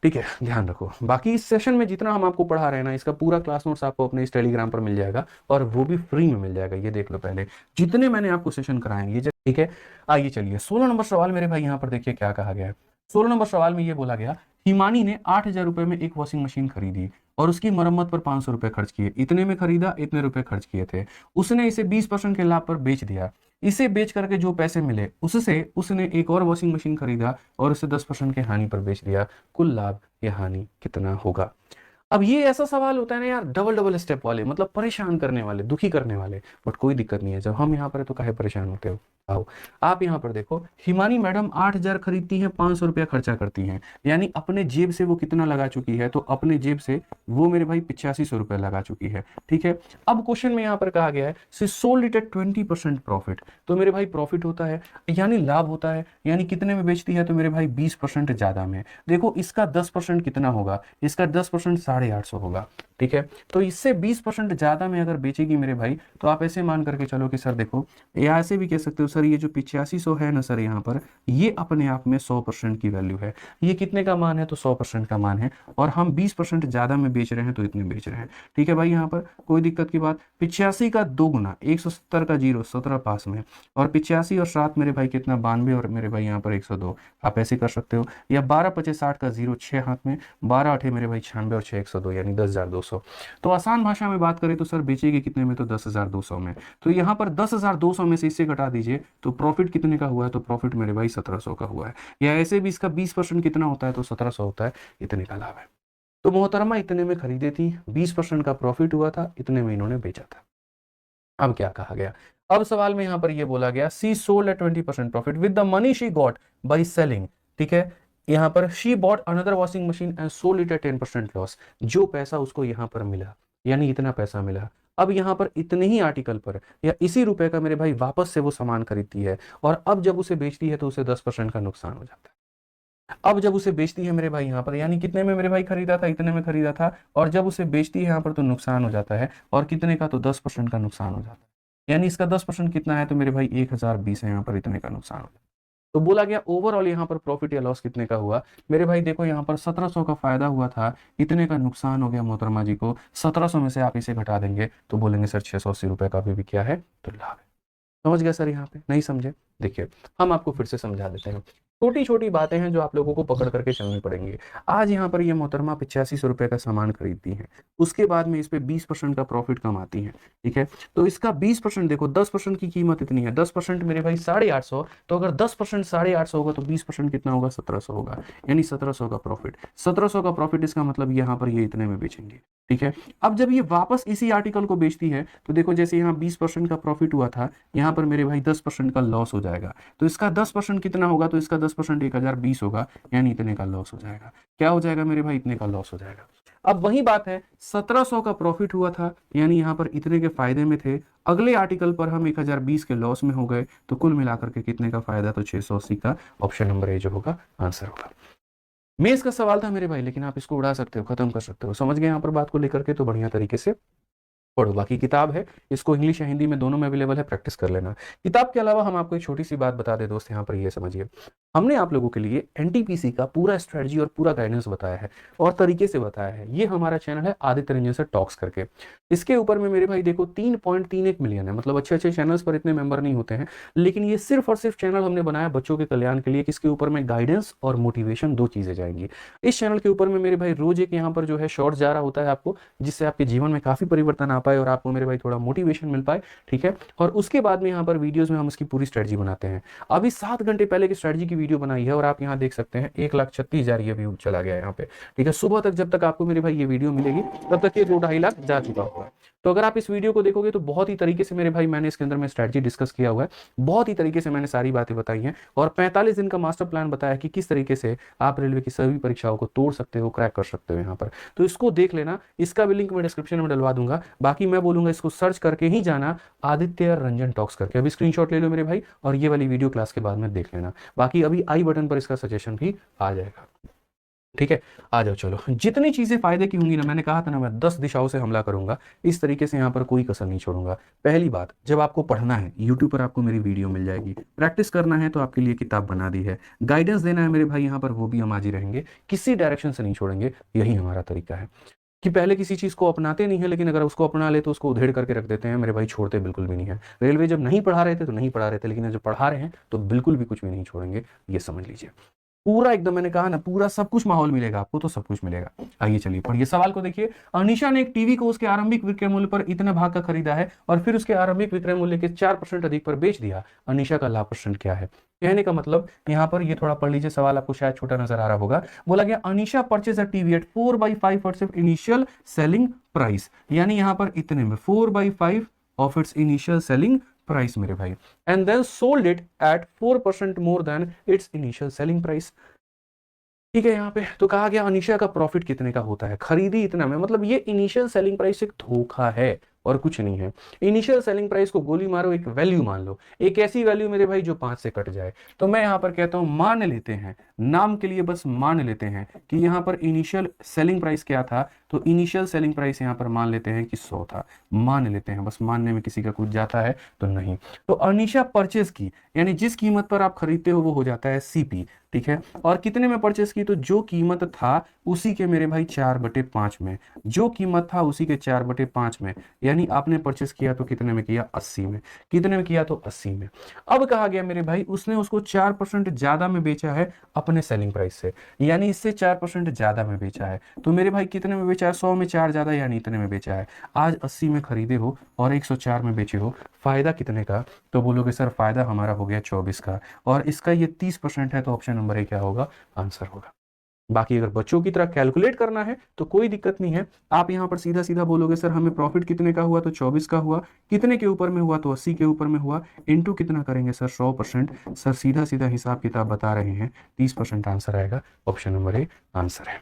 ठीक है, ध्यान रखो। बाकी इस सेशन में जितना हम आपको पढ़ा रहे हैं ना, इसका पूरा क्लास नोट्स आपको अपने इस टेलीग्राम पर मिल जाएगा, और वो भी फ्री में मिल जाएगा। ये देख लो पहले जितने मैंने आपको सेशन कराए ये। ठीक है, आइए चलिए 16 नंबर सवाल मेरे भाई यहाँ पर देखिए क्या कहा गया है। 16 नंबर सवाल में ये बोला गया, हिमानी ने 8000 रुपए में एक वॉशिंग मशीन खरीदी और उसकी मरम्मत पर 500 रुपए खर्च किए। इतने में खरीदा, इतने रुपए खर्च किए थे। उसने इसे 20% के लाभ पर बेच दिया। इसे बेच करके जो पैसे मिले उससे उसने एक और वॉशिंग मशीन खरीदा और उसे 10% के हानि पर बेच दिया। कुल लाभ या हानि कितना होगा? अब ये ऐसा सवाल होता है ना यार, डबल डबल स्टेप वाले, मतलब परेशान करने वाले, दुखी करने वाले। बट कोई दिक्कत नहीं है, जब हम यहाँ पर है तो काहे परेशान होते हो? आओ आप यहाँ पर देखो, हिमानी मैडम 8000 खरीदती हैं, 500 रुपया खर्चा करती हैं, यानी अपने जेब से वो कितना लगा चुकी है? तो अपने जेब से वो मेरे भाई 8500 रुपया लगा चुकी है। ठीक है, अब क्वेश्चन में यहाँ पर कहा गया है सी सोल्ड इट एट 20% प्रॉफिट। तो मेरे भाई प्रॉफिट होता है यानी लाभ होता है, यानी कितने में बेचती है? तो मेरे भाई 20% ज्यादा में। देखो इसका 10% कितना होगा? इसका 10% 850 होगा। ठीक है, तो इससे 20% ज्यादा में अगर बेचेगी मेरे भाई, तो आप ऐसे मान करके चलो कि सर देखो, या ऐसे भी कह सकते हो सर ये जो 8500 है ना सर, यहाँ पर ये अपने आप में 100% की वैल्यू है। ये कितने का मान है? तो 100% का मान है। और हम 20% ज्यादा में बेच रहे हैं तो इतने बेच रहे हैं। ठीक है भाई, यहाँ पर कोई दिक्कत की बात। 85 का 2 गुना, 170 का 0, 17 पास में, और 85 और 7 मेरे भाई कितना? 92, और मेरे भाई यहाँ पर 102। आप ऐसे कर सकते हो। या 12 25 60 का 0, 6 हाथ में, 12 8 मेरे भाई 96 और 6 102, यानी 10,200। तो आसान भाषा में बात करें तो सर बेचेगी कितने में? तो 10,200 में। तो यहाँ पर 10,200 में से इससे घटा दीजिए तो प्रॉफिट कितने का हुआ है? तो प्रॉफिट मेरे भाई 1700 का हुआ है। या ऐसे भी इसका 20% कितना होता है? तो 1700 होता है। इतने का लाभ है। तो मोहतरमा इतने में खरीदे थी, 20% का प्रॉफिट हुआ था, इतने में इन्होंने बेचा था। अब क्या कहा गया? अब सवाल में यहां पर यह बोला गया, she sold at 20% profit with the money she got by selling. ठीक है, यहां पर she bought another washing machine and sold it at 10% loss. जो पैसा उसको यहां पर मिला, यानी इतना पैसा मिला, अब यहाँ पर इतने ही आर्टिकल पर या इसी रुपए का मेरे भाई वापस से वो सामान खरीदती है, और अब जब उसे बेचती है तो उसे 10% का नुकसान हो जाता है। अब जब उसे बेचती है मेरे भाई यहाँ पर, यानी कितने में मेरे भाई खरीदा था, इतने में खरीदा था, और जब उसे बेचती है यहाँ पर तो नुकसान हो जाता है, और कितने का, तो 10% का नुकसान हो जाता है। यानी इसका 10% कितना है, तो मेरे भाई 1020 है, यहाँ पर इतने का नुकसान हो जाता है। तो बोला गया ओवरऑल यहाँ पर प्रॉफिट या लॉस कितने का हुआ मेरे भाई। देखो यहाँ पर 1700 का फायदा हुआ था, इतने का नुकसान हो गया मोहतरमा जी को। 1700 में से आप इसे घटा देंगे तो बोलेंगे सर 680 रुपए का भी क्या है, तो लाभ है। समझ गया सर? यहाँ पे नहीं समझे? देखिए हम आपको फिर से समझा देते हैं। छोटी छोटी बातें हैं जो आप लोगों को पकड़ करके चलनी पड़ेंगी। आज यहाँ पर ये मोहतरमा 8500 रुपए का सामान खरीदती हैं, उसके बाद में इस पे 20% का प्रॉफिट कमाती हैं, ठीक है। तो इसका 20% देखो, 10% की कीमत इतनी है, 10% मेरे भाई 850, तो अगर 10% 850 होगा तो 20% कितना होगा, 1700 होगा, यानी 1700 का प्रॉफिट। 1700 का प्रॉफिट, इसका मतलब यहाँ पर ये इतने में बेचेंगे, ठीक है। अब जब ये वापस इसी आर्टिकल को बेचती है तो देखो जैसे यहाँ 20% का प्रॉफिट हुआ था, यहाँ पर मेरे भाई 10% का लॉस हो जाएगा। तो इसका 10% कितना होगा, तो इसका 10% 1020 होगा, यानी इतने का लॉस हो जाएगा। क्या हो जाएगा मेरे भाई, इतने का लॉस हो जाएगा। अब वही बात है, 1700 का प्रॉफिट हुआ था, यानी यहाँ पर इतने के फायदे में थे, अगले आर्टिकल पर हम 1020 के लॉस में हो गए, तो कुल मिलाकर के कितने का फायदा, तो 680 का। ऑप्शन नंबर ए जो होगा आंसर होगा। मेज का सवाल था मेरे भाई, लेकिन आप इसको उड़ा सकते हो, खत्म कर सकते हो। समझ गए यहाँ पर बात को लेकर के? तो बढ़िया तरीके से पढ़ो। बाकी किताब है, इसको इंग्लिश या हिंदी में दोनों में अवेलेबल है, प्रैक्टिस कर लेना। किताब के अलावा हम आपको एक छोटी सी बात बता दे दोस्त, यहाँ पर ये समझिए, हमने आप लोगों के लिए एनटीपीसी का पूरा स्ट्रेटजी और पूरा गाइडेंस बताया है और तरीके से बताया है। ये हमारा चैनल है आदित्य रंजन सर टॉक्स करके। इसके ऊपर में मेरे भाई देखो 3.31 मिलियन है, मतलब अच्छे अच्छे चैनल्स पर इतने मेंबर नहीं होते हैं, लेकिन ये सिर्फ और सिर्फ चैनल हमने बनाया बच्चों के कल्याण के लिए, किसके ऊपर में गाइडेंस और मोटिवेशन, दो चीजें जाएंगी इस चैनल के ऊपर में मेरे भाई। रोज एक यहाँ पर जो है शॉर्ट जा रहा होता है आपको, जिससे आपके जीवन में काफी परिवर्तन आ पाए और आपको मेरे भाई थोड़ा मोटिवेशन मिल पाए, ठीक है। और उसके बाद में यहाँ पर वीडियोस में हम इसकी पूरी स्ट्रेटजी बनाते हैं। अभी 7 घंटे पहले की स्ट्रेटजी की वीडियो बनाई है और आप यहाँ देख सकते हैं 1,36,000 ये व्यू चला गया यहाँ पे, ठीक है। सुबह तक जब तक आपको मेरे भाई ये वीडियो मिलेगी तब तक ये 2-2.5 लाख जा चुका होगा। तो अगर आप इस वीडियो को देखोगे तो बहुत ही तरीके से मेरे भाई मैंने इसके अंदर में स्ट्रेटजी डिस्कस किया हुआ है, बहुत ही तरीके से मैंने सारी बातें बताई हैं, और 45 दिन का मास्टर प्लान बताया कि किस तरीके से आप रेलवे की सभी परीक्षाओं को तोड़ सकते हो, क्रैक कर सकते हो यहाँ पर। तो इसको देख लेना, इसका भी लिंक मैं डिस्क्रिप्शन में डलवा दूंगा। बाकी मैं बोलूंगा इसको सर्च करके ही जाना, आदित्य रंजन टॉक्स करके। अभी स्क्रीनशॉट ले लो मेरे भाई और ये वाली वीडियो क्लास के बाद में देख लेना। बाकी अभी आई बटन पर इसका सजेशन भी आ जाएगा, ठीक है। आ जाओ चलो, जितनी चीजें फायदे की होंगी ना, मैंने कहा था ना मैं 10 दिशाओं से हमला करूंगा, इस तरीके से यहाँ पर कोई कसर नहीं छोड़ूंगा। पहली बात, जब आपको पढ़ना है यूट्यूब पर आपको मेरी वीडियो मिल जाएगी, प्रैक्टिस करना है तो आपके लिए किताब बना दी है, गाइडेंस देना है मेरे भाई यहाँ पर, वो भी हम आज ही रहेंगे, किसी डायरेक्शन से नहीं छोड़ेंगे। यही हमारा तरीका है कि पहले किसी चीज को अपनाते नहीं है, लेकिन अगर उसको अपना ले तो उसको उधेड़ करके रख देते हैं मेरे भाई, छोड़ते बिल्कुल भी नहीं है। रेलवे जब नहीं पढ़ा रहे थे तो नहीं पढ़ा रहे थे, लेकिन जब पढ़ा रहे हैं तो बिल्कुल भी कुछ भी नहीं छोड़ेंगे, ये समझ लीजिए। पूरा एकदम, मैंने कहा ना पूरा सब कुछ माहौल मिलेगा आपको, तो सब कुछ मिलेगा। आइए चलिए पढ़िए सवाल को देखिए। अनीशा ने एक टीवी को उसके आरंभिक विक्रय मूल्य पर इतने भाग का खरीदा है और फिर उसके आरंभिक विक्रय मूल्य के 4% अधिक पर बेच दिया। अनीशा का लाभ परसेंट क्या है? कहने का मतलब यहाँ पर ये थोड़ा पढ़ लीजिए, सवाल आपको शायद छोटा नजर आ रहा होगा। बोला गया Anisha purchase a TV at 4/5% initial selling price, यानी यहाँ पर इतने में 4/5 of its initial selling price मेरे भाई, and then sold it at 4% more than its initial selling price, ठीक है। यहाँ पे तो कहा गया अनीशा का प्रॉफिट कितने का होता है, खरीदी इतना में, मतलब ये इनिशियल सेलिंग प्राइस एक धोखा है और कुछ नहीं है। इनिशियल सेलिंग प्राइस को गोली मारो, एक वैल्यू मान लो, एक ऐसी वैल्यू मेरे भाई जो 5 से कट जाए। तो मैं यहाँ पर कहता हूं, मान लेते हैं नाम के लिए, बस मान लेते हैं कि यहाँ पर इनिशियल सेलिंग प्राइस क्या था, तो इनिशियल सेलिंग प्राइस यहाँ पर मान लेते हैं कि 100 था, मान लेते हैं, बस मानने में किसी का कुछ जाता है तो नहीं। तो अनीशा परचेज की, यानी जिस कीमत पर आप खरीदते हो वो हो जाता है सीपी, ठीक है। और कितने में परचेस की, तो जो कीमत था उसी के मेरे भाई 4/5 में, जो कीमत था उसी के 4/5 में, यानी आपने परचेस किया तो कितने में किया, 80 में। कितने में किया, तो 80 में। अब कहा गया मेरे भाई उसने उसको 4% ज्यादा में बेचा है अपने सेलिंग प्राइस से, यानी इससे 4% ज्यादा में बेचा है। तो मेरे भाई कितने में बेचा है, 100 में 4 ज्यादा, यानी इतने में बेचा है। आज 80 में खरीदे हो और 104 में बेचे हो, फायदा कितने का, तो बोलोगे सर फायदा हमारा हो गया 24 का, और इसका ये 30% है, तो ऑप्शन नंबर ए क्या होगा, आंसर होगा। बाकी अगर बच्चों की तरह कैलकुलेट करना है तो कोई दिक्कत नहीं है, आप यहां पर सीधा सीधा बोलोगे सर हमें प्रॉफिट कितने का हुआ, तो 24 का हुआ, कितने के ऊपर में हुआ, तो 80 के ऊपर में हुआ, इनटू कितना करेंगे सर, 100%। सर सीधा सीधा हिसाब किताब बता रहे हैं, 30% आंसर आएगा, ऑप्शन नंबर ए आंसर है।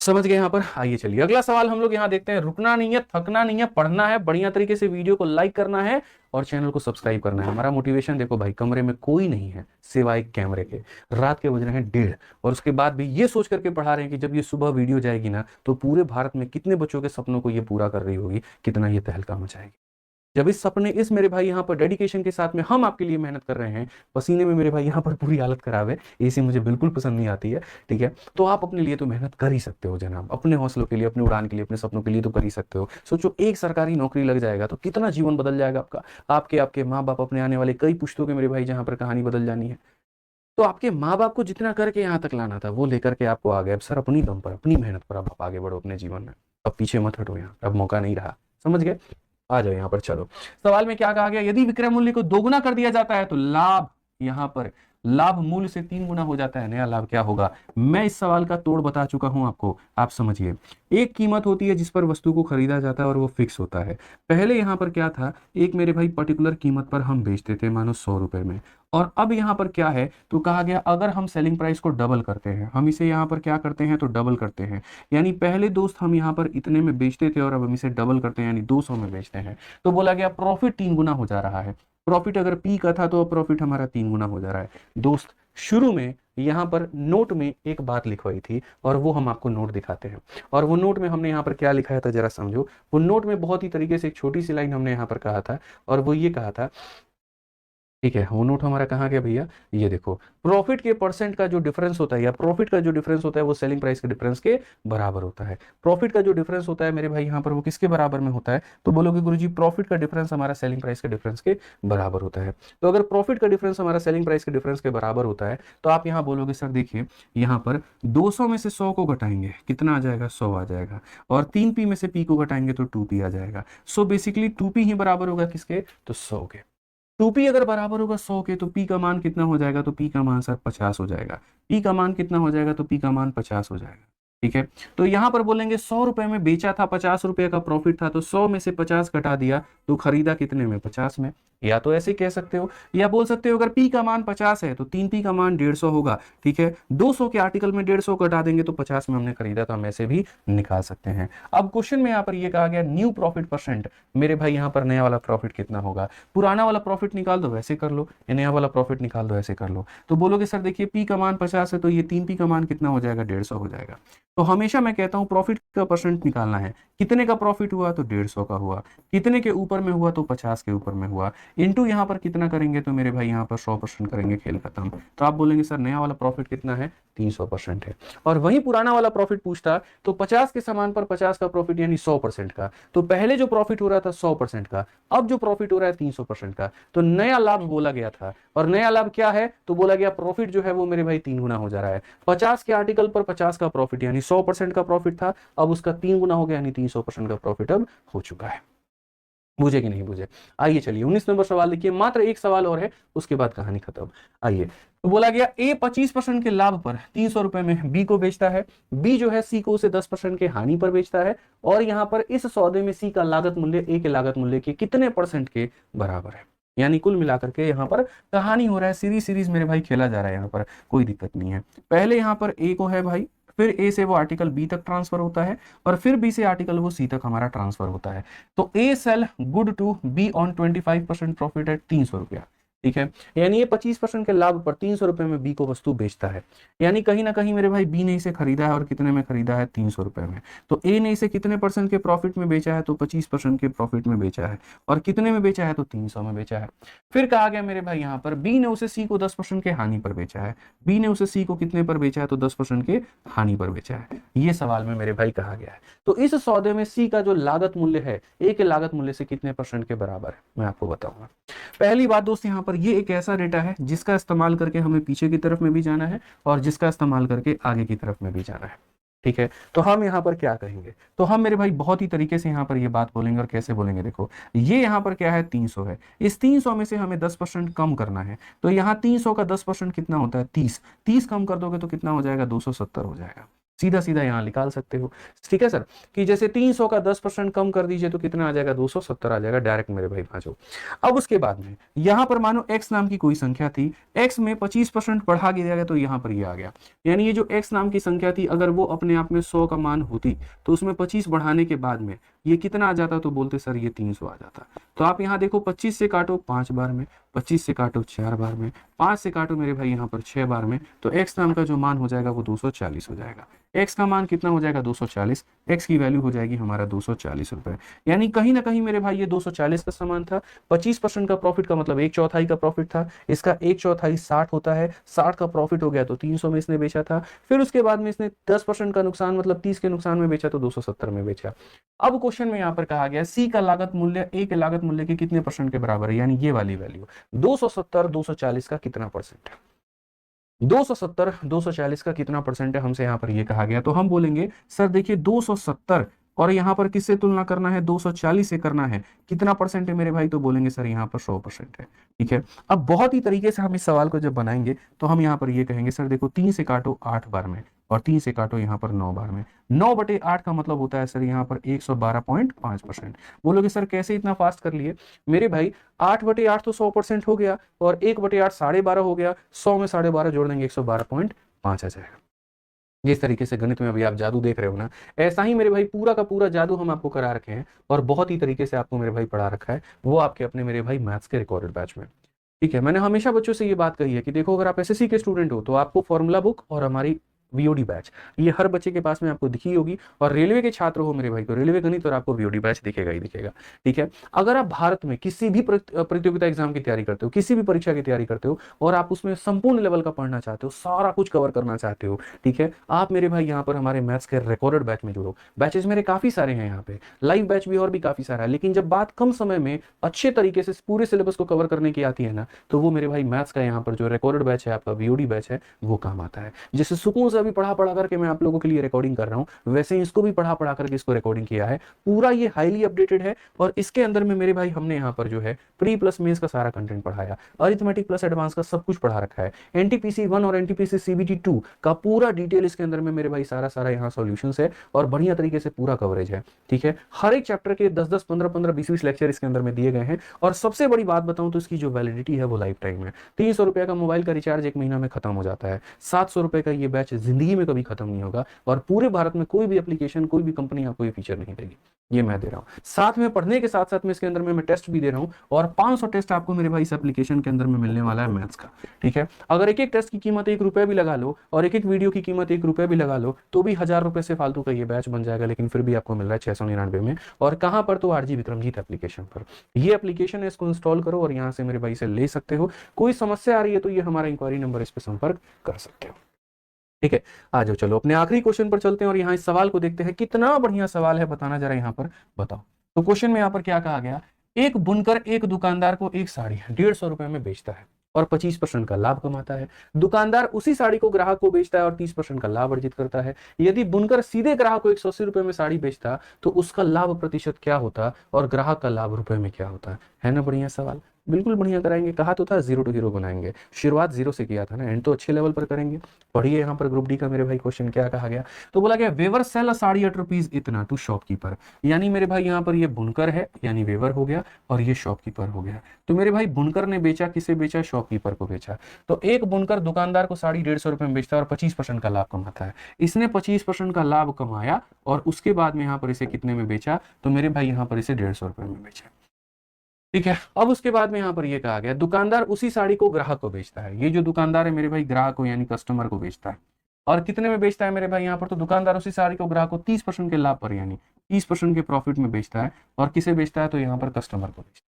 समझ गए यहाँ पर। आइए चलिए अगला सवाल हम लोग यहाँ देखते हैं। रुकना नहीं है, थकना नहीं है, पढ़ना है, बढ़िया तरीके से वीडियो को लाइक करना है और चैनल को सब्सक्राइब करना है। हमारा मोटिवेशन देखो भाई, कमरे में कोई नहीं है सिवाय कैमरे के। रात के बज रहे हैं 1:30 और उसके बाद भी ये सोच करके पढ़ा रहे हैं कि जब ये सुबह वीडियो जाएगी ना तो पूरे भारत में कितने बच्चों के सपनों को ये पूरा कर रही होगी, कितना ये तहलका मचाएगी। जब इस सपने, इस मेरे भाई यहाँ पर डेडिकेशन के साथ में हम आपके लिए मेहनत कर रहे हैं, पसीने में मेरे भाई यहाँ पर पूरी हालत खराब है, एसी मुझे बिल्कुल पसंद नहीं आती है, ठीक है, तो आप अपने लिए तो मेहनत कर ही सकते हो जनाब, अपने हौसलों के लिए, अपनी उड़ान के लिए, अपने सपनों के लिए तो कर ही सकते हो। सोचो एक सरकारी नौकरी लग जाएगा तो कितना जीवन बदल जाएगा आपका, आपके आपके माँ बाप, अपने आने वाले कई पुश्तों के मेरे भाई जहाँ पर कहानी बदल जानी है। तो आपके माँ बाप को जितना करके यहाँ तक लाना था वो लेकर के आपको आ गए। अब सर अपनी दम पर, अपनी मेहनत पर अब आप आगे बढ़ो अपने जीवन में, अब पीछे मत हटो, यहाँ अब मौका नहीं रहा। समझ गए? आ जाओ यहाँ पर। चलो सवाल में क्या कहा गया, यदि विक्रय मूल्य को दोगुना कर दिया जाता है तो लाभ, यहाँ पर लाभ मूल्य से 3 गुना हो जाता है। नया लाभ क्या होगा, मैं इस सवाल का तोड़ बता चुका हूं आपको, आप समझिए। एक कीमत होती है जिस पर वस्तु को खरीदा जाता है और वो फिक्स होता है। पहले यहाँ पर क्या था, एक मेरे भाई पर्टिकुलर कीमत पर हम बेचते थे, मानो 100 रुपए में, और अब यहाँ पर क्या है, तो कहा गया अगर हम सेलिंग प्राइस को डबल करते हैं, हम इसे यहाँ पर क्या करते हैं तो डबल करते हैं, यानी पहले दोस्त हम यहाँ पर इतने में बेचते थे और अब हम इसे डबल करते हैं यानी 200 में बेचते हैं, तो बोला गया प्रॉफिट 3 गुना हो जा रहा है। प्रॉफिट अगर पी का था तो अब प्रॉफिट हमारा 3 गुना हो जा रहा है। दोस्त शुरू में यहाँ पर नोट में एक बात लिखवाई थी और वो हम आपको नोट दिखाते हैं, और वो नोट में हमने यहाँ पर क्या लिखाया था जरा समझो। वो नोट में बहुत ही तरीके से एक छोटी सी लाइन हमने यहाँ पर कहा था और वो ये कहा था, ठीक है, वो नोट हमारा कहाँ गया भैया, ये देखो, प्रॉफिट के परसेंट का जो डिफरेंस होता है या प्रॉफिट का जो डिफरेंस होता है वो सेलिंग प्राइस के डिफरेंस के बराबर होता है। प्रॉफिट का जो डिफरेंस होता है मेरे भाई यहाँ पर वो किसके बराबर में होता है, तो बोलोगे गुरुजी प्रॉफिट का डिफरेंस हमारा सेलिंग प्राइस के डिफरेंस के बराबर होता है। तो अगर प्रॉफिट का डिफरेंस हमारा सेलिंग प्राइस के डिफरेंस के बराबर होता है तो आप यहाँ बोलोगे सर देखिए यहाँ पर 200 में से 100 को घटाएंगे, कितना आ जाएगा, 100 आ जाएगा, और 3p में से p को घटाएंगे तो 2p आ जाएगा। सो बेसिकली 2p ही बराबर होगा किसके, तो 100 के। 2p अगर बराबर होगा 100 के तो p का मान कितना हो जाएगा, तो p का मान सर 50 हो जाएगा। p का मान कितना हो जाएगा, तो p का मान 50 हो जाएगा। ठीक है, तो यहां पर बोलेंगे 100 रुपए में बेचा था, 50 रुपए का प्रॉफिट था, तो 100 में से 50 घटा दिया तो खरीदा कितने में, 50 में। या तो ऐसे कह सकते हो, या बोल सकते हो अगर p का मान 50 है तो 3p का मान 150 होगा। ठीक है, 200 के आर्टिकल में 150 घटा देंगे तो 50 में हमने खरीदा, तो हम ऐसे भी निकाल सकते हैं। अब क्वेश्चन में यहाँ पर ये कहा गया न्यू प्रॉफिट परसेंट, मेरे भाई यहाँ पर नया वाला प्रॉफिट कितना होगा, पुराना वाला प्रॉफिट निकाल दो वैसे कर लो, नया वाला प्रॉफिट निकाल दो ऐसे कर लो। तो बोलोगे सर देखिए p का मान 50 है तो ये 3p का मान कितना हो जाएगा, 150 हो जाएगा। तो हमेशा मैं कहता हूं प्रॉफिट का परसेंट निकालना है, कितने का प्रॉफिट हुआ तो 150 का हुआ, कितने के ऊपर में हुआ तो 50 के ऊपर में हुआ, इनटू यहाँ पर कितना करेंगे तो मेरे भाई यहाँ पर 100% करेंगे, खेल खत्म। तो आप बोलेंगे सर नया वाला प्रॉफिट कितना है, 300% है। और वही पुराना वाला प्रॉफिट पूछता तो 50 के समान पर 50 का प्रॉफिट यानी 100% का, तो पहले जो प्रॉफिट हो रहा था 100% का, अब जो प्रॉफिट हो रहा है 300% का, तो नया लाभ बोला गया था। और नया लाभ क्या है, तो बोला गया प्रॉफिट जो है वो मेरे भाई 3 गुना हो जा रहा है। 50 के आर्टिकल पर 50 का प्रॉफिट यानी 100% का प्रॉफिट था, अब उसका 3 गुना हो गया यानी 300% का प्रॉफिट अब हो चुका है। बुझे कि नहीं बुझे? आइए चलिए 19 नंबर सवाल देखिए, मात्र एक सवाल और है उसके बाद कहानी खत्म। आइए, तो बोला गया ए 25% के लाभ पर 300 रुपए में बी को बेचता है, बी जो है सी को उसे 10% के हानि पर बेचता है, और यहाँ पर इस सौदे में सी का लागत मूल्य ए के लागत मूल्य के कितने परसेंट के बराबर है। यानी कुल मिलाकर के यहाँ पर कहानी हो रहा है, सीरीज मेरे भाई खेला जा रहा है, यहाँ पर कोई दिक्कत नहीं है। पहले यहाँ पर ए को है भाई, फिर ए से वो आर्टिकल बी तक ट्रांसफर होता है, और फिर बी से आर्टिकल वो सी तक हमारा ट्रांसफर होता है। तो A sell good to B on 25% profit at 300 रुपया। ठीक है, यानी ये 25% के लाभ पर 300 रुपए में बी को वस्तु बेचता है, यानी कहीं ना कहीं मेरे भाई बी ने इसे खरीदा है, और कितने में खरीदा है, 300 रुपए में। तो ए ने इसे कितने परसेंट के प्रॉफिट में बेचा है, तो 25% के प्रॉफिट में बेचा है, और कितने में बेचा है, तो 300 में बेचा है। फिर कहा गया मेरे भाई यहाँ पर बी ने उसे सी को 10% के हानि पर बेचा है, बी ने उसे सी को कितने पर बेचा है, तो 10% के हानि पर बेचा है। ये सवाल में मेरे भाई कहा गया है। तो इस सौदे में सी का जो लागत मूल्य है ए के लागत मूल्य से कितने परसेंट के बराबर है, मैं आपको बताऊंगा। पहली बात दोस्त, यहाँ पर ये एक ऐसा डेटा है जिसका इस्तेमाल करके हमें पीछे की तरफ में भी जाना है और जिसका इस्तेमाल करके आगे की तरफ में भी जाना है। ठीक है, तो हम यहाँ पर क्या कहेंगे, तो हम मेरे भाई बहुत ही तरीके से यहाँ पर ये बात बोलेंगे, और कैसे बोलेंगे देखो, ये यहाँ पर क्या है, 300 है, इस 300 में से हमें 10% कम करना है, तो यहाँ 300 का 10% कितना होता है, 30 कम कर दोगे तो कितना हो जाएगा, 270 हो जाएगा। सीधा सीधा यहाँ निकाल सकते हो। ठीक है सर, कि जैसे 300 का 10% कम कर दीजिए तो कितना आ जाएगा, 270 आ जाएगा डायरेक्ट मेरे भाई भाजो। अब उसके बाद में यहाँ पर मानो x नाम की कोई संख्या थी, x में 25% बढ़ा दिया गया तो यहाँ पर ये आ गया। यानी ये जो x नाम की संख्या थी अगर वो अपने आप में 100 का मान होती तो उसमें 25 बढ़ाने के बाद में ये कितना आ जाता, तो बोलते सर ये 300 आ जाता। तो आप यहाँ देखो 25 से काटो 5 बार में, 25 से काटो 4 बार में, 5 से काटो मेरे भाई यहाँ पर 6 बार में, तो x नाम का जो मान हो जाएगा वो 240 हो जाएगा। x का मान कितना हो जाएगा 240, x की वैल्यू हो जाएगी हमारा 240 रुपए। यानी कहीं ना कहीं मेरे भाई ये 240 का सामान था। 25% का प्रॉफिट का मतलब 1/4 का प्रॉफिट था, इसका 1/4 60 होता है, 60 का प्रॉफिट हो गया तो 300 में इसने बेचा था। फिर उसके बाद में इसने 10% का नुकसान मतलब 30 के नुकसान में बेचा तो 270 में बेचा। अब क्वेश्चन में यहाँ पर कहा गया सी का लागत मूल्य ए के लागत मूल्य के कितने परसेंट के बराबर है, यानी ये वाली वैल्यू 270 240 का कितना परसेंट है, 270 240 का कितना परसेंट है हमसे यहाँ पर ये कहा गया। तो हम बोलेंगे सर देखिए 270 और यहाँ पर किससे तुलना करना है, 240 से करना है, कितना परसेंट है मेरे भाई, तो बोलेंगे सर यहाँ पर 100% है। ठीक है, अब बहुत ही तरीके से हम इस सवाल को जब बनाएंगे तो हम यहाँ पर ये कहेंगे सर देखो 3 से काटो 8 बार में और 3 से काटो यहाँ पर 9 बार में, 9/8 का मतलब होता है सर यहाँ पर 112.5%। बोलोगे सर कैसे इतना फास्ट कर लिए, मेरे भाई 8/8 तो 100% हो गया और 1/8 12.5 हो गया, 100 में 12.5 जोड़ देंगे 112.5 आ जाएगा। जिस तरीके से गणित में अभी आप जादू देख रहे हो ना, ऐसा ही मेरे भाई पूरा का पूरा जादू हम आपको करा रखे हैं और बहुत ही तरीके से आपको मेरे भाई पढ़ा रखा है, वो आपके अपने मेरे भाई मैथ्स के रिकॉर्डेड बैच में। ठीक है, मैंने हमेशा बच्चों से ये बात कही है कि देखो अगर आप एसएससी के स्टूडेंट हो तो आपको फॉर्मूला बुक और हमारी वीओडी बैच ये हर बच्चे के पास में आपको दिखी होगी, और रेलवे के छात्र हो मेरे भाई तो रेलवे गणित और आपको वीओडी बैच दिखेगा ही दिखेगा। ठीक है, अगर आप भारत में किसी भी प्रतियोगिता एग्जाम की तैयारी करते हो, किसी भी परीक्षा की तैयारी करते हो और आप उसमें संपूर्ण लेवल का पढ़ना चाहते हो, सारा कुछ कवर करना चाहते हो, ठीक है, आप मेरे भाई यहाँ पर हमारे मैथ्स के रिकॉर्डेड बैच में जुड़ो। बैचेस मेरे काफी सारे हैं यहाँ पे, लाइव बैच भी और भी काफी सारा है, लेकिन जब बात कम समय में अच्छे तरीके से पूरे सिलेबस को कवर करने की आती है ना, तो वो मेरे भाई मैथ्स का यहाँ पर जो रिकॉर्डेड बैच है आपका वीओडी बैच है वो काम आता है। जैसे सुकून से अभी पढ़ा पढ़ा करके मैं आप लोगों के लिए रिकॉर्डिंग कर रहा हूं, वैसे ही इसको भी पढ़ा पढ़ा करके इसको रिकॉर्डिंग किया है, पूरा ये हाईली अपडेटेड है। और इसके अंदर में मेरे भाई हमने यहाँ पर जो है प्री प्लस मेंस का सारा कंटेंट पढ़ाया, अरिथमेटिक प्लस एडवांस का सब कुछ पढ़ा रखा है, एनटीपीसी 1 और एनटीपीसी सीबीटी 2 का पूरा डिटेल इसके अंदर में मेरे भाई सारा सारा यहाँ सॉल्यूशंस है और बढ़िया तरीके से पूरा कवरेज है। ठीक है, हर एक चैप्टर के 10 10 15 15 20 20 लेक्चर इसके अंदर में दिए गए हैं। और सबसे बड़ी बात बताऊं तो इसकी जो वैलिडिटी है वो लाइफ टाइम है। 300 रुपए का मोबाइल का रिचार्ज 1 महीना में खत्म हो जाता है, 700 रुपए का ये बैच जिंदगी में कभी खत्म नहीं होगा और पूरे भारत में कोई भी एप्लीकेशन कोई भी कंपनी आपको ये फीचर नहीं देगी, ये मैं दे रहा हूँ। साथ में पढ़ने के साथ साथ में इसके अंदर में मैं टेस्ट भी दे रहा हूँ और 500 टेस्ट आपको मेरे भाई इस एप्लीकेशन के अंदर में मिलने वाला है मैथ्स का। ठीक है, अगर एक एक टेस्ट की कीमत 1 रुपए भी लगा लो और एक एक वीडियो की कीमत 1 रुपए भी लगा लो तो भी 1000 रुपए से फालतू का ये बैच बन जाएगा, लेकिन फिर भी आपको मिल रहा है 699 में। और कहाँ पर, तो आरजी विक्रमजीत एप्लीकेशन पर। ये एप्लीकेशन है, इसको इंस्टॉल करो और यहाँ से मेरे भाई से ले सकते हो। कोई समस्या आ रही है तो ये हमारा इंक्वायरी नंबर, इस पर संपर्क कर सकते हो। ठीक है, आ जाओ चलो अपने आखिरी क्वेश्चन पर चलते हैं और यहाँ इस सवाल को देखते हैं, कितना बढ़िया सवाल है बताना जरा यहाँ पर बताओ। तो क्वेश्चन में यहाँ पर क्या कहा गया, एक बुनकर एक दुकानदार को एक साड़ी 150 रुपए में बेचता है और 25% का लाभ कमाता है। दुकानदार उसी साड़ी को ग्राहक को बेचता है और 30% का लाभ अर्जित करता है। यदि बुनकर सीधे ग्राहक को 180 रुपए में साड़ी बेचता तो उसका लाभ प्रतिशत क्या होता और ग्राहक का लाभ रुपए में क्या होता है ना बढ़िया सवाल, बिल्कुल बढ़िया कराएंगे। कहा तो था 0 to हीरो बनाएंगे, शुरुआत 0 से किया था ना, एंड तो अच्छे लेवल पर करेंगे। पढ़िए यहाँ पर ग्रुप डी का मेरे भाई क्वेश्चन क्या कहा गया, तो बोला गया वेवर सेल अ साड़ी एट रुपीज इतना टू शॉपकीपर। यानी मेरे भाई यहाँ पर ये बुनकर है यानी वेवर हो गया और ये शॉपकीपर हो गया। तो मेरे भाई बुनकर ने बेचा, किसे बेचा, शॉपकीपर को बेचा। तो एक बुनकर दुकानदार को साड़ी 150 रुपए में बेचता है और 25% का लाभ कमाता है। इसने 25% का लाभ कमाया और उसके बाद में यहाँ पर इसे कितने में बेचा, तो मेरे भाई यहाँ पर इसे 150 रुपए में बेचा। ठीक है, अब उसके बाद में यहाँ पर ये कहा गया दुकानदार उसी साड़ी को ग्राहक को बेचता है। ये जो दुकानदार है मेरे भाई ग्राहक को यानी कस्टमर को बेचता है और कितने में बेचता है मेरे भाई यहाँ पर, तो दुकानदार उसी साड़ी को ग्राहक को 30% के लाभ पर यानी 30% के प्रॉफिट में बेचता है और किसे बेचता है, तो यहाँ पर कस्टमर को बेचता है।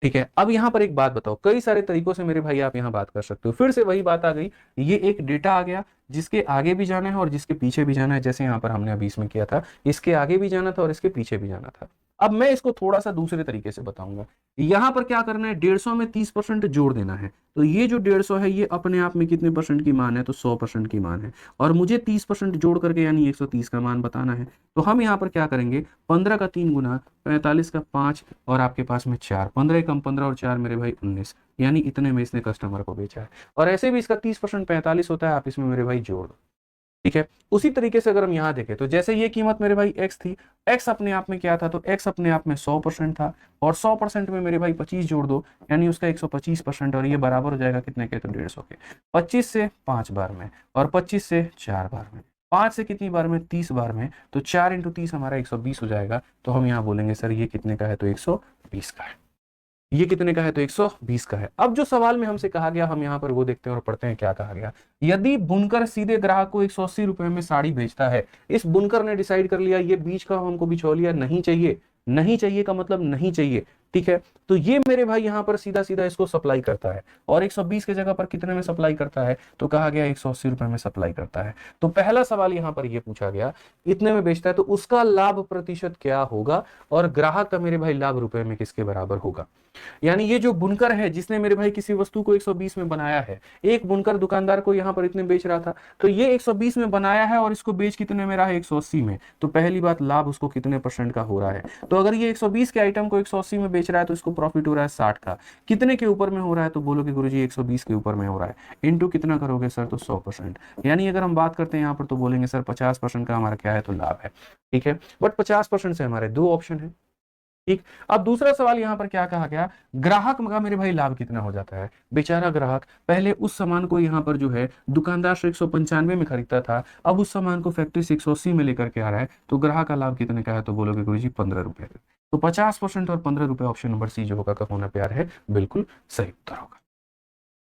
ठीक है, अब यहाँ पर एक बात बताओ, कई सारे तरीकों से मेरे भाई आप यहाँ बात कर सकते हो। फिर से वही बात आ गई, ये एक डेटा आ गया जिसके आगे भी जाना है और जिसके पीछे भी जाना है। जैसे यहाँ पर हमने अभी इसमें किया था, इसके आगे भी जाना था और इसके पीछे भी जाना था। अब मैं इसको थोड़ा सा दूसरे तरीके से बताऊंगा। यहाँ पर क्या करना है, 150 में 30% जोड़ देना है। तो ये जो 150 है ये अपने आप में कितने परसेंट की मान है, तो 100% की मान है और मुझे 30% जोड़ करके यानी 130 का मान बताना है। तो हम यहाँ पर क्या करेंगे, 15 का 3 गुना, 45 का 5 और आपके पास में 4, 15 कम 15 और 4 मेरे भाई 19, यानी इतने में इसने कस्टमर को बेचा है। और ऐसे भी इसका 30% 45 होता है, आप इसमें मेरे भाई जोड़ दो। ठीक है। उसी तरीके से अगर हम यहाँ देखें तो जैसे ये कीमत मेरे भाई x थी, x अपने आप में क्या था, तो x अपने आप में 100% था, और 100% में मेरे भाई 25 जोड़ दो यानी उसका 125%, और ये बराबर हो जाएगा कितने के, तो 150 के। 25 से 5 बार में, और 25 से 4 बार में, 5 से कितनी बार में, 30 बार में, तो 4 इंटू 30 हमारा 120 हो जाएगा। तो हम यहाँ बोलेंगे सर ये कितने का है, तो 120 का है। ये कितने का है, तो 120 का है। अब जो सवाल में हमसे कहा गया, हम यहाँ पर वो देखते हैं और पढ़ते हैं क्या कहा गया। यदि बुनकर सीधे ग्राहक को 180 रुपए में साड़ी बेचता है, इस बुनकर ने डिसाइड कर लिया ये बीच का हमको बिचौलिया नहीं चाहिए, नहीं चाहिए का मतलब नहीं चाहिए, ठीक है। तो ये मेरे भाई यहाँ पर सीधा सीधा इसको सप्लाई करता है, और 120 की जगह पर कितने में सप्लाई करता है, तो कहा गया 180 रुपए में सप्लाई करता है। तो पहला सवाल यहाँ पर ये पूछा गया, इतने में बेचता है तो उसका लाभ प्रतिशत क्या होगा, और ग्राहक का मेरे भाई लाभ रुपए में किसके बराबर होगा। यानी ये जो बुनकर है जिसने मेरे भाई किसी वस्तु को 120 में बनाया है, एक बुनकर दुकानदार को यहाँ पर इतने बेच रहा था, तो ये 120 में बनाया है और इसको बेच कितने में रहा है, 180 में। तो पहली बात, लाभ उसको कितने % का हो रहा है। तो अगर ये 120 के आइटम को 180 में बेच रहा है तो इसको प्रॉफिट हो रहा है 60 का। कितने के ऊपर में हो रहा है, तो बोलोगे गुरुजी 120 के ऊपर में हो रहा है, इंटू कितना करोगे सर, तो 100%। यानी अगर हम बात करते हैं यहाँ पर तो बोलेंगे सर 50% का हमारा क्या है, तो लाभ है, ठीक है। बट 50% से हमारे दो ऑप्शन है, ठीक। अब दूसरा सवाल यहां पर क्या कहा गया, ग्राहक का मेरे भाई लाभ कितना हो जाता है। बेचारा ग्राहक पहले उस सामान को यहां पर जो है दुकानदार से 195 में खरीदता था, अब उस सामान को फैक्ट्री से 180 में लेकर के आ रहा है, तो ग्राहक का लाभ कितने का है, तो बोलोगे गुरुजी 15 रुपए। तो 50% और 15 रुपए, ऑप्शन नंबर सी जो होगा का होना प्यार है, बिल्कुल सही उत्तर होगा।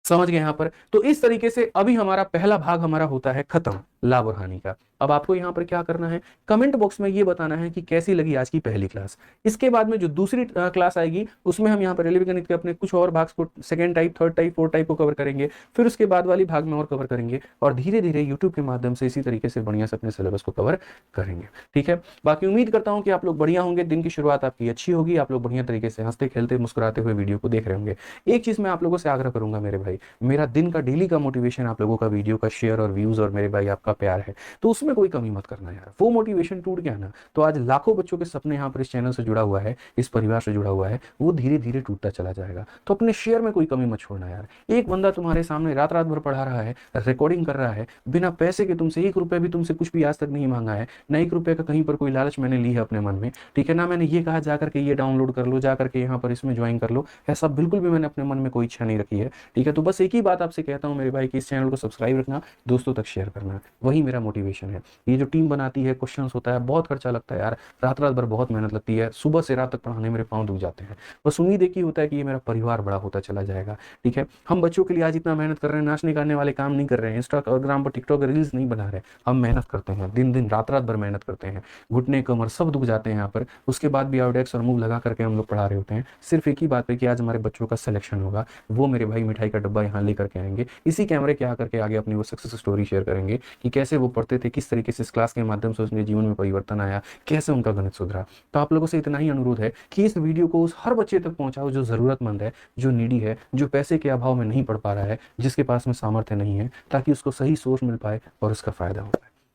समझ गए यहाँ पर। तो इस तरीके से अभी हमारा पहला भाग हमारा होता है खत्म, लाभ और हानि का। अब आपको यहाँ पर क्या करना है, कमेंट बॉक्स में ये बताना है कि कैसी लगी आज की पहली क्लास। इसके बाद में जो दूसरी क्लास आएगी उसमें हम यहाँ पर रेलवे गणित के अपने कुछ और भाग को, second type, third type, fourth type को कवर करेंगे, फिर उसके बाद वाली भाग में और कवर करेंगे, और धीरे धीरे यूट्यूब के माध्यम से इसी तरीके से बढ़िया से अपने सिलेबस को कवर करेंगे, ठीक है। बाकी उम्मीद करता हूँ कि आप लोग बढ़िया होंगे, दिन की शुरुआत आपकी अच्छी होगी, आप लोग बढ़िया तरीके से हंसते खेलते मुस्कुराते हुए वीडियो को देख रहे होंगे। एक चीज मैं आप लोगों से आग्रह करूंगा मेरे भाई, मेरा दिन का डेली का मोटिवेशन आप लोगों का वीडियो का शेयर और व्यूज और मेरे भाई आपका प्यार है, तो उसमें कोई कमी मत करना यार। वो मोटिवेशन टूट गया ना तो आज लाखों बच्चों के सपने यहाँ पर इस चैनल से जुड़ा हुआ है, इस परिवार से जुड़ा हुआ है, वो धीरे धीरे टूटता चला जाएगा। तो अपने शेयर में कोई कमी मत छोड़ना यार। एक बंदा तुम्हारे सामने रात रात भर पढ़ा रहा है, रिकॉर्डिंग कर रहा है, बिना पैसे के तुमसे 1 रुपए भी तुमसे कुछ भी आज तक नहीं मांगा है, ना 1 रुपए का कहीं पर कोई लालच मैंने ली है अपने मन में, ठीक है ना। मैंने ये कहा जाकर के ये डाउनलोड कर लो, जाकर के यहाँ पर इसमें ज्वाइन कर लो, ऐसा बिल्कुल भी मैंने अपने मन में कोई इच्छा नहीं रखी है, ठीक है। तो बस एक ही बात आपसे कहता हूँ मेरे भाई कि इस चैनल को सब्सक्राइब रखना, दोस्तों तक शेयर करना, वही मेरा मोटिवेशन है। ये जो टीम बनाती है, क्वेश्चन होता है, बहुत खर्चा लगता है यार, रात रात भर बहुत मेहनत लगती है, सुबह से रात तक पढ़ाने मेरे पाँव दुख जाते हैं। बस उम्मीद एक ही होता है कि ये मेरा परिवार बड़ा होता चला जाएगा, ठीक है। हम बच्चों के लिए आज इतना मेहनत कर रहे हैं, नाचने गाने वाले काम नहीं कर रहे हैं, इंस्टाग्राम पर टिकटॉक रील्स नहीं बना रहे, हम मेहनत करते हैं, दिन दिन रात रात भर मेहनत करते हैं, घुटने कमर सब दुख जाते हैं यहाँ पर। उसके बाद भी आउडेक्स और मूव लगा करके हम लोग पढ़ा रहे होते हैं, सिर्फ एक ही बात है कि आज हमारे बच्चों का सिलेक्शन होगा, वो मेरे भाई मिठाई का डब्बा यहाँ लेकर के आएंगे, इसी कैमरे के आकर के आगे अपनी वो सक्सेस स्टोरी शेयर करेंगे कि कैसे वो पढ़ते थे, किस तरीके से इस क्लास के माध्यम से उसके जीवन में परिवर्तन आया, कैसे उनका गणित सुधरा। तो आप लोगों से इतना ही अनुरोध है कि इस वीडियो को उस हर बच्चे तक पहुंचाओ जो जरूरतमंद है, जो नीडी है, जो पैसे के अभाव में नहीं पढ़ पा रहा है, जिसके पास में सामर्थ्य नहीं है, ताकि उसको सही सोच मिल पाए और उसका फायदा हो पाए।